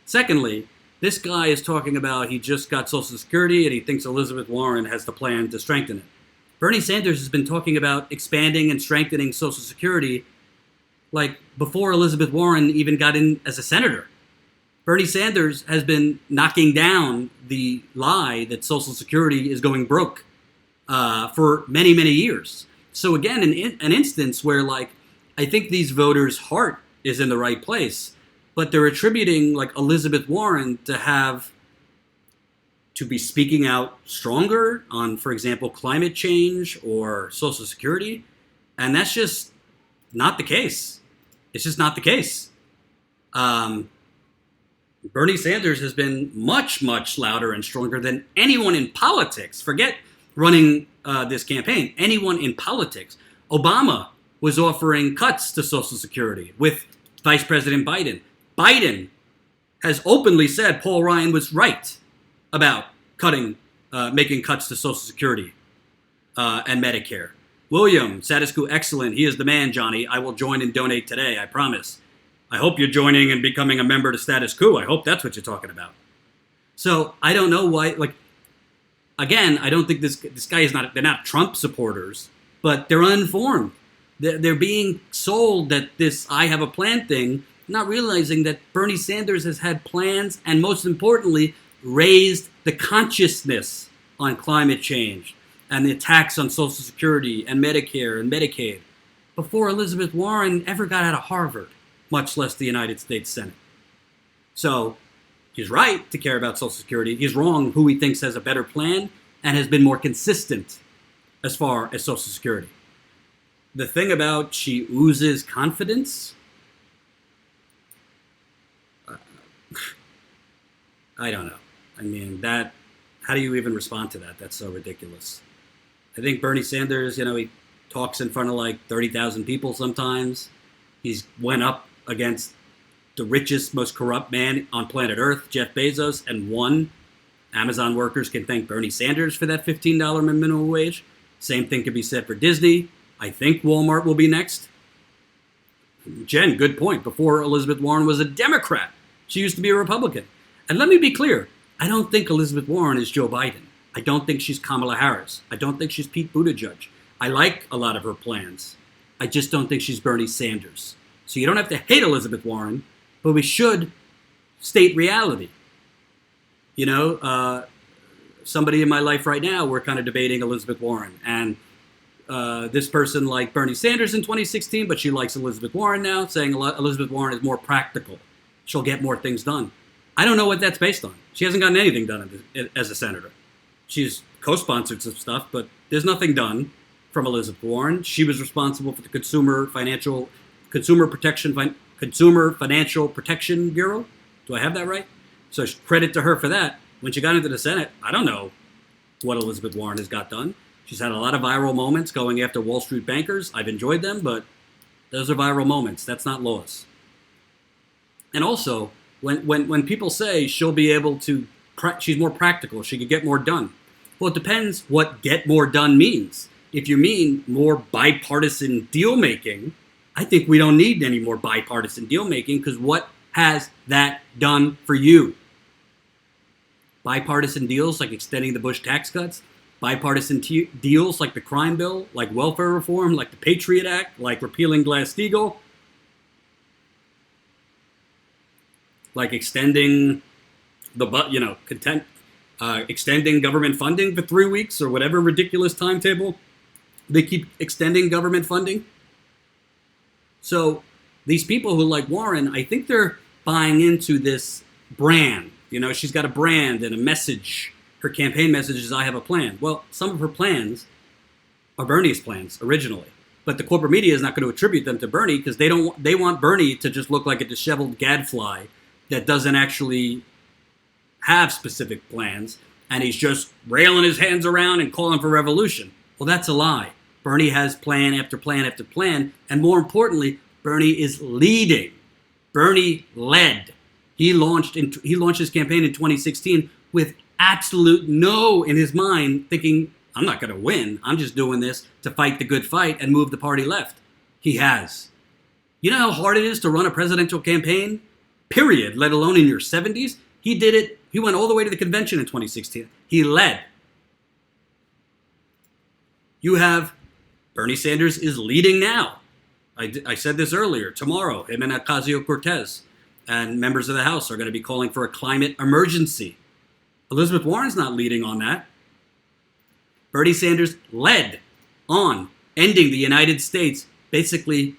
Secondly, this guy is talking about he just got Social Security and he thinks Elizabeth Warren has the plan to strengthen it. Bernie Sanders has been talking about expanding and strengthening Social Security like before Elizabeth Warren even got in as a senator. Bernie Sanders has been knocking down the lie that Social Security is going broke for many, many years. So again, an instance where like I think these voters' heart is in the right place, but they're attributing like Elizabeth Warren to be speaking out stronger on, for example, climate change or Social Security, and that's just not the case. It's just not the case. Bernie Sanders has been much, much louder and stronger than anyone in politics. Forget running this campaign. Anyone in politics. Obama was offering cuts to Social Security with Vice President Biden. Biden has openly said Paul Ryan was right about making cuts to Social Security and Medicare. William, status quo excellent. He is the man, Johnny. I will join and donate today, I promise. I hope you're joining and becoming a member to status quo. I hope that's what you're talking about. So I don't know why, like, again, I don't think this guy is they're not Trump supporters, but they're uninformed. They're being sold that this I have a plan thing, not realizing that Bernie Sanders has had plans and most importantly, raised the consciousness on climate change and the attacks on Social Security and Medicare and Medicaid before Elizabeth Warren ever got out of Harvard, much less the United States Senate. So he's right to care about Social Security. He's wrong who he thinks has a better plan and has been more consistent as far as Social Security. The thing about she oozes confidence, I don't know. I mean, how do you even respond to that? That's so ridiculous. I think Bernie Sanders, he talks in front of like 30,000 people sometimes. He's went up against the richest, most corrupt man on planet Earth, Jeff Bezos, and won. Amazon workers can thank Bernie Sanders for that $15 minimum wage. Same thing could be said for Disney. I think Walmart will be next. Jen, good point. Before Elizabeth Warren was a Democrat, she used to be a Republican. And let me be clear, I don't think Elizabeth Warren is Joe Biden. I don't think she's Kamala Harris. I don't think she's Pete Buttigieg. I like a lot of her plans. I just don't think she's Bernie Sanders. So you don't have to hate Elizabeth Warren, but we should state reality. Somebody in my life right now, we're kind of debating Elizabeth Warren. And this person liked Bernie Sanders in 2016, but she likes Elizabeth Warren now, saying Elizabeth Warren is more practical. She'll get more things done. I don't know what that's based on. She hasn't gotten anything done as a senator. She's co-sponsored some stuff, but there's nothing done from Elizabeth Warren. She was responsible for the Consumer Financial Protection Bureau. Do I have that right? So credit to her for that. When she got into the Senate, I don't know what Elizabeth Warren has got done. She's had a lot of viral moments going after Wall Street bankers. I've enjoyed them, but those are viral moments. That's not laws. And also, when people say she'll be able to, she's more practical, she could get more done. Well, it depends what get more done means. If you mean more bipartisan deal making, I think we don't need any more bipartisan deal making, because what has that done for you? Bipartisan deals like extending the Bush tax cuts, bipartisan deals like the crime bill, like welfare reform, like the Patriot Act, like repealing Glass-Steagall, like extending extending government funding for 3 weeks or whatever ridiculous timetable they keep extending government funding. So these people who like Warren, I think they're buying into this brand. She's got a brand and a message. Her campaign message is, I have a plan. Well, some of her plans are Bernie's plans originally, but the corporate media is not going to attribute them to Bernie, because they want Bernie to just look like a disheveled gadfly that doesn't actually have specific plans, and he's just railing his hands around and calling for revolution. Well, that's a lie. Bernie has plan after plan after plan, and more importantly, Bernie is leading. Bernie led. He launched his campaign in 2016 with absolute no in his mind, thinking I'm not going to win. I'm just doing this to fight the good fight and move the party left. He has. You know how hard it is to run a presidential campaign? Period, let alone in your 70s? He did it. He went all the way to the convention in 2016. He led. You have Bernie Sanders is leading now. I said this earlier. Tomorrow, him and Ocasio-Cortez and members of the House are going to be calling for a climate emergency. Elizabeth Warren's not leading on that. Bernie Sanders led on ending the United States, basically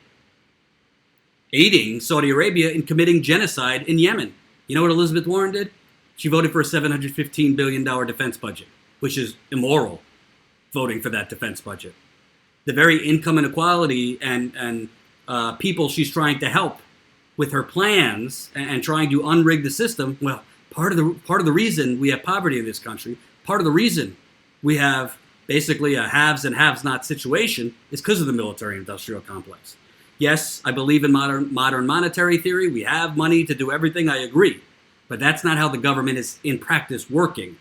aiding Saudi Arabia in committing genocide in Yemen. You know what Elizabeth Warren did? She voted for a $715 billion defense budget, which is immoral, voting for that defense budget. The very income inequality and people she's trying to help with her plans and trying to unrig the system. Well, part of the reason we have poverty in this country, part of the reason we have basically a haves and have-not situation is because of the military-industrial complex. Yes, I believe in modern monetary theory. We have money to do everything. I agree. But that's not how the government is in practice working.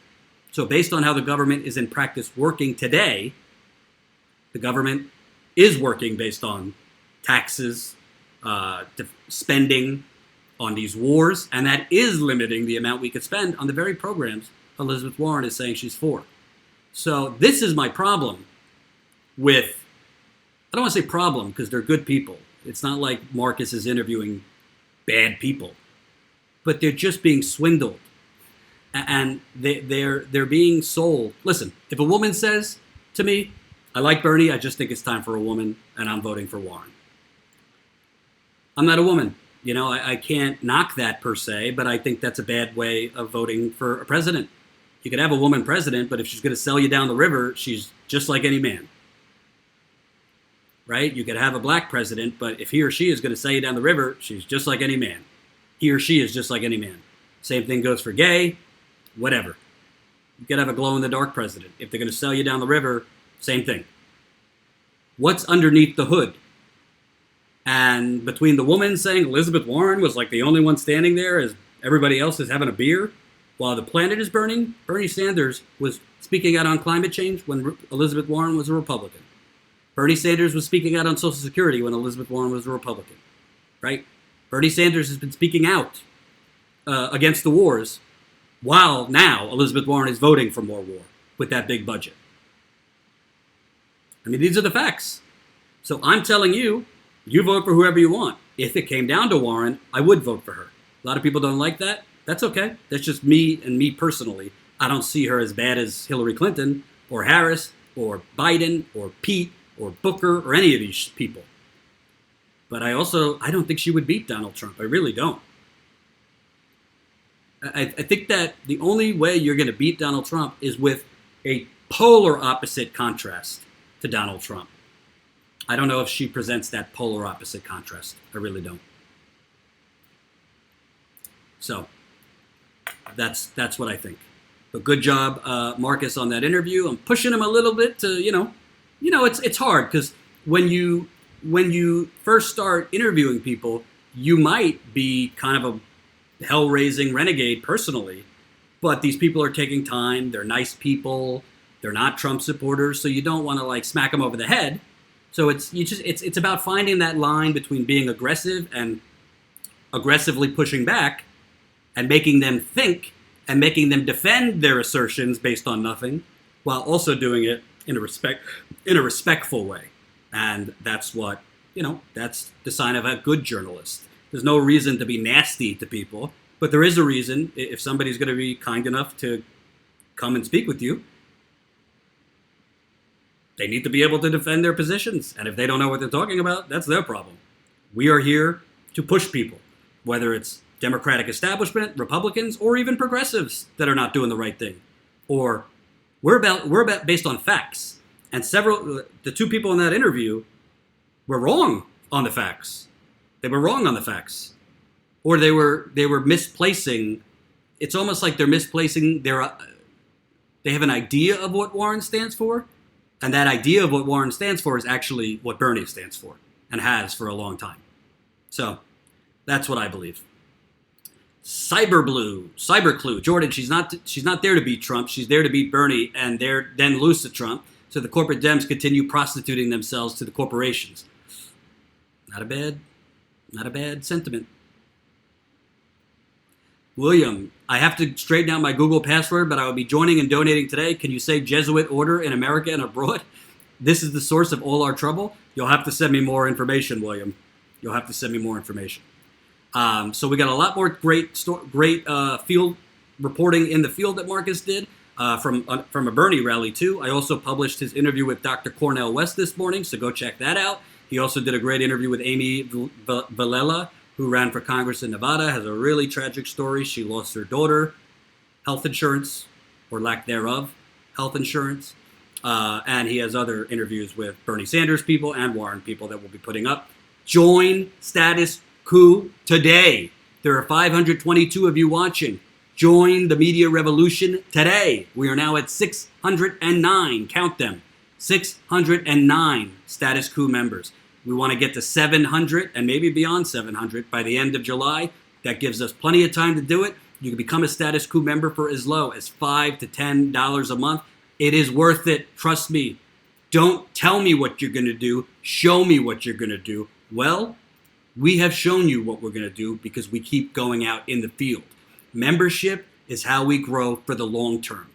So based on how the government is in practice working today, the government is working based on taxes, spending on these wars, and that is limiting the amount we could spend on the very programs Elizabeth Warren is saying she's for. So this is my problem with, I don't want to say problem because they're good people. It's not like Marcus is interviewing bad people, but they're just being swindled. And they're being sold. Listen, if a woman says to me, I like Bernie, I just think it's time for a woman, and I'm voting for Warren. I'm not a woman. You know, I can't knock that per se, but I think that's a bad way of voting for a president. You could have a woman president, but if she's going to sell you down the river, she's just like any man. Right? You could have a black president, but if he or she is going to sell you down the river, she's just like any man. He or she is just like any man. Same thing goes for gay, whatever. You could have a glow-in-the-dark president. If they're going to sell you down the river, same thing. What's underneath the hood? And between the woman saying Elizabeth Warren was like the only one standing there as everybody else is having a beer while the planet is burning, Bernie Sanders was speaking out on climate change when Elizabeth Warren was a Republican. Bernie Sanders was speaking out on Social Security when Elizabeth Warren was a Republican, right? Bernie Sanders has been speaking out against the wars while now Elizabeth Warren is voting for more war with that big budget. I mean, these are the facts. So I'm telling you, you vote for whoever you want. If it came down to Warren, I would vote for her. A lot of people don't like that. That's okay. That's just me and me personally. I don't see her as bad as Hillary Clinton or Harris or Biden or Pete or Booker or any of these people. But I don't think she would beat Donald Trump. I really don't. I think that the only way you're going to beat Donald Trump is with a polar opposite contrast to Donald Trump. I don't know if she presents that polar opposite contrast. I really don't. So that's what I think. But good job, Marcus, on that interview. I'm pushing him a little bit to, it's hard because when you first start interviewing people, you might be kind of a hell-raising renegade personally, but these people are taking time. They're nice people. They're not Trump supporters, so you don't want to like smack them over the head. So it's about finding that line between being aggressive and aggressively pushing back and making them think and making them defend their assertions based on nothing, while also doing it in a respectful way. And that's what, that's the sign of a good journalist. There's no reason to be nasty to people, but there is a reason if somebody's going to be kind enough to come and speak with you. They need to be able to defend their positions. And if they don't know what they're talking about, that's their problem. We are here to push people, whether it's Democratic establishment, Republicans, or even progressives that are not doing the right thing. Or we're about based on facts. And the two people in that interview were wrong on the facts. They were wrong on the facts. Or they were misplacing. It's almost like they're misplacing they have an idea of what Warren stands for. And that idea of what Warren stands for is actually what Bernie stands for and has for a long time. So that's what I believe. Cyberclue. Jordan, she's not there to beat Trump. She's there to beat Bernie, and then lose to Trump. So the corporate Dems continue prostituting themselves to the corporations. Not a bad sentiment. William, I have to straighten out my Google password, but I will be joining and donating today. Can you say Jesuit order in America and abroad? This is the source of all our trouble. You'll have to send me more information, William. You'll have to send me more information. So we got a lot more great field reporting in the field that Marcus did from a Bernie rally too. I also published his interview with Dr. Cornel West this morning, so go check that out. He also did a great interview with Amy Vilela, who ran for Congress in Nevada, has a really tragic story. She lost her daughter, health insurance, or lack thereof, health insurance. And he has other interviews with Bernie Sanders people and Warren people that we'll be putting up. Join Status Coup today. There are 522 of you watching. Join the media revolution today. We are now at 609. Count them. 609 Status Coup members. We want to get to 700 and maybe beyond 700 by the end of July. That gives us plenty of time to do it. You can become a Status Coup member for as low as $5 to $10 a month. It is worth it. Trust me. Don't tell me what you're going to do. Show me what you're going to do. Well, we have shown you what we're going to do because we keep going out in the field. Membership is how we grow for the long term.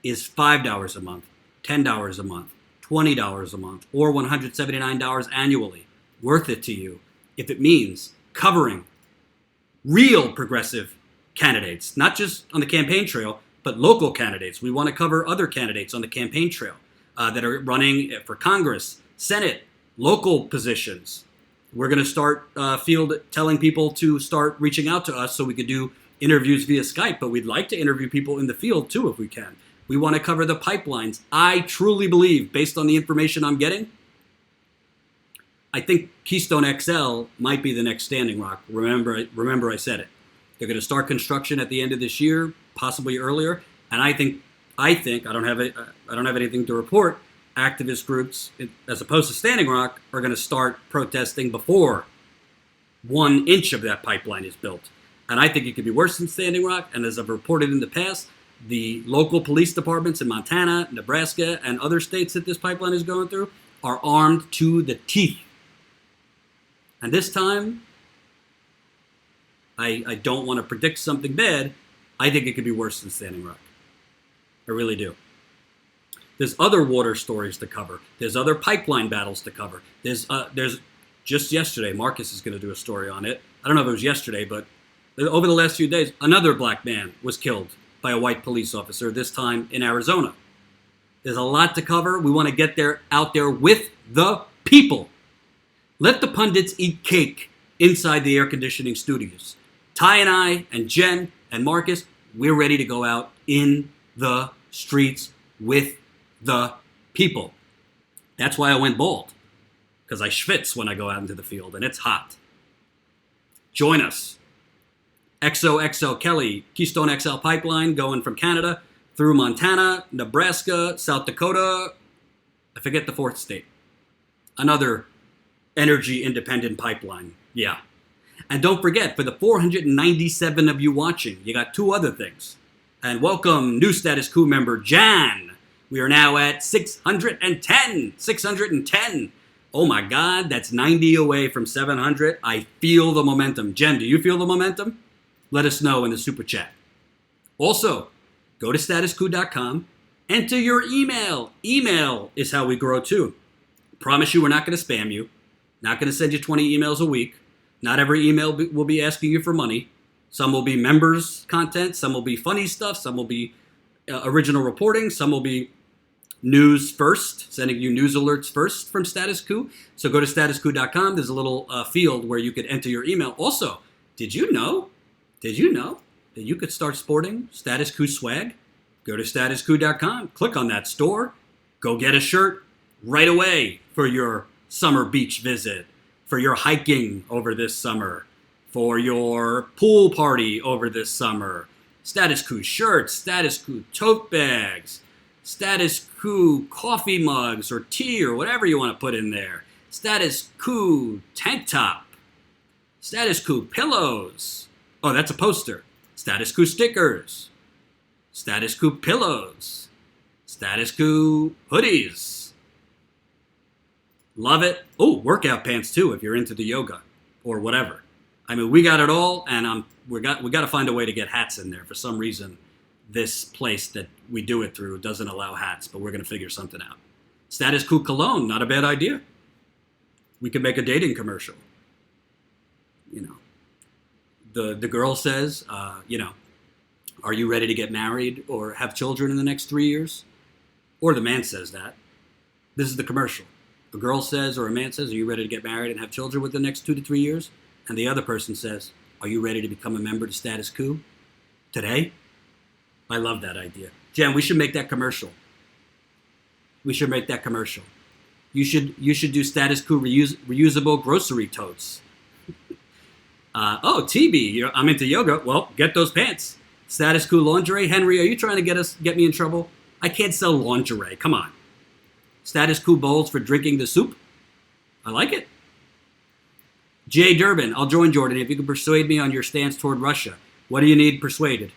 Is $5 a month, $10 a month, $20 a month, or $179 annually worth it to you if it means covering real progressive candidates, not just on the campaign trail, but local candidates. We want to cover other candidates on the campaign trail that are running for Congress, Senate, local positions. We're going to start telling people to start reaching out to us so we could do interviews via Skype, but we'd like to interview people in the field too if we can. We want to cover the pipelines. I truly believe, based on the information I'm getting, I think Keystone XL might be the next Standing Rock. Remember I said it. They're going to start construction at the end of this year, possibly earlier. And I think I don't have anything to report. Activist groups, as opposed to Standing Rock, are going to start protesting before 1 inch of that pipeline is built. And I think it could be worse than Standing Rock. And as I've reported in the past, the local police departments in Montana, Nebraska, and other states that this pipeline is going through are armed to the teeth. And this time, I don't want to predict something bad. I think it could be worse than Standing Rock. I really do. There's other water stories to cover. There's other pipeline battles to cover. There's just yesterday, Marcus is going to do a story on it. I don't know if it was yesterday, but over the last few days, another black man was killed by a white police officer, this time in Arizona. There's a lot to cover. We want to get out there with the people. Let the pundits eat cake inside the air conditioning studios. Ty and I and Jen and Marcus, we're ready to go out in the streets with the people. That's why I went bald, because I schwitz when I go out into the field, and it's hot. Join us. XOXO Kelly, Keystone XL pipeline going from Canada through Montana, Nebraska, South Dakota. I forget the fourth state. Another energy independent pipeline. Yeah. And don't forget, for the 497 of you watching, you got 2 other things. And welcome new Status Coup member Jan. We are now at 610. 610. Oh my God, that's 90 away from 700. I feel the momentum. Jen, do you feel the momentum? Let us know in the super chat. Also, go to statuscoup.com, enter your email. Email is how we grow too. Promise you we're not going to spam you. Not going to send you 20 emails a week. Not every email will be asking you for money. Some will be members content. Some will be funny stuff. Some will be original reporting. Some will be news first, sending you news alerts first from Status Coup. So go to statuscoup.com. There's a little field where you could enter your email. Also, did you know that you could start sporting Status Coup swag? Go to statuscoup.com. Click on that store. Go get a shirt right away for your summer beach visit, for your hiking over this summer, for your pool party over this summer. Status Coup shirts, Status Coup tote bags, Status Coup coffee mugs or tea or whatever you want to put in there. Status Coup tank top, Status Coup pillows. Oh, that's a poster. Status Quo stickers, Status Quo pillows, Status Quo hoodies. Love it. Oh, workout pants too if you're into the yoga or whatever. I mean, we got it all, and we got to find a way to get hats in there. For some reason, this place that we do it through doesn't allow hats, but we're going to figure something out. Status Quo cologne, not a bad idea. We could make a dating commercial. You know, the girl says, you know, are you ready to get married or have children in the next 3 years? Or the man says that. This is the commercial. A girl says, or a man says, are you ready to get married and have children within the next 2 to 3 years? And the other person says, are you ready to become a member to Status Quo today? I love that idea. Jen, we should make that commercial. We should make that commercial. You should do Status Quo reusable grocery totes. TB, I'm into yoga. Well, get those pants. Status Quo lingerie. Henry, are you trying to get me in trouble? I can't sell lingerie. Come on. Status Quo bowls for drinking the soup. I like it. Jay Durbin, I'll join Jordan if you can persuade me on your stance toward Russia. What do you need persuaded?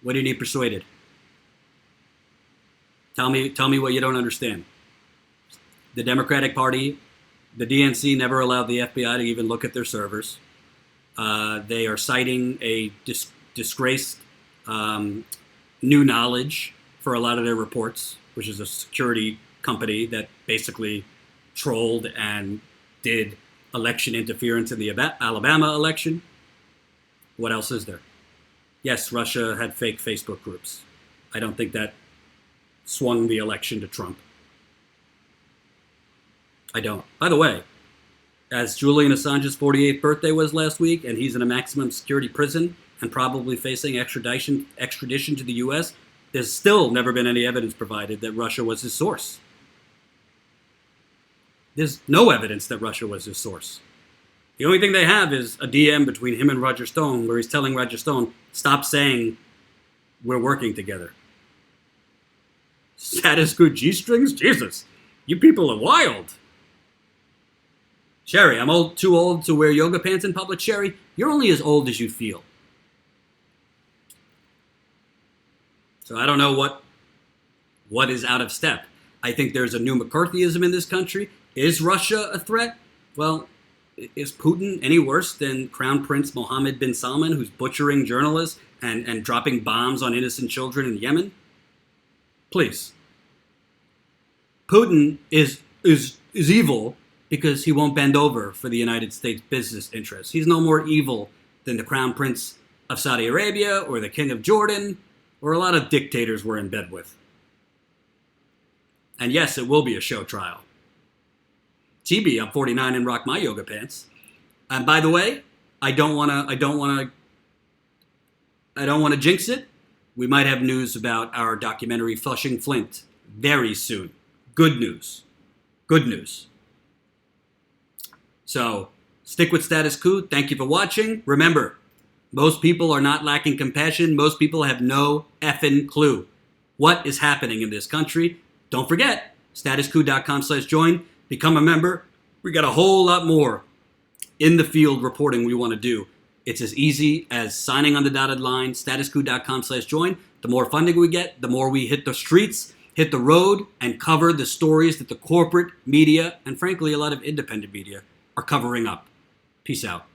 What do you need persuaded? Tell me what you don't understand. The Democratic Party, the DNC never allowed the FBI to even look at their servers. They are citing a disgraced new knowledge for a lot of their reports, which is a security company that basically trolled and did election interference in the Alabama election. What else is there? Yes, Russia had fake Facebook groups. I don't think that swung the election to Trump. I don't. By the way, as Julian Assange's 48th birthday was last week, and he's in a maximum security prison and probably facing extradition to the U.S., there's still never been any evidence provided that Russia was his source. There's no evidence that Russia was his source. The only thing they have is a DM between him and Roger Stone where he's telling Roger Stone, stop saying we're working together. Status Quo G-strings? Jesus, you people are wild. Sherry, I'm too old to wear yoga pants in public. Sherry, you're only as old as you feel. So I don't know what is out of step. I think there's a new McCarthyism in this country. Is Russia a threat? Well, is Putin any worse than Crown Prince Mohammed bin Salman, who's butchering journalists and dropping bombs on innocent children in Yemen? Please. Putin is evil because he won't bend over for the United States business interests. He's no more evil than the Crown Prince of Saudi Arabia or the King of Jordan or a lot of dictators we're in bed with. And yes, it will be a show trial. TB, I'm 49 and rock my yoga pants. And by the way, I don't want to jinx it. We might have news about our documentary Flushing Flint very soon. Good news. Good news. So, stick with Status Quo. Thank you for watching. Remember, most people are not lacking compassion. Most people have no effing clue what is happening in this country. Don't forget, statusquo.com/join. Become a member. We got a whole lot more in the field reporting we want to do. It's as easy as signing on the dotted line, statusquo.com/join. The more funding we get, the more we hit the streets, hit the road, and cover the stories that the corporate media, and frankly, a lot of independent media, are covering up. Peace out.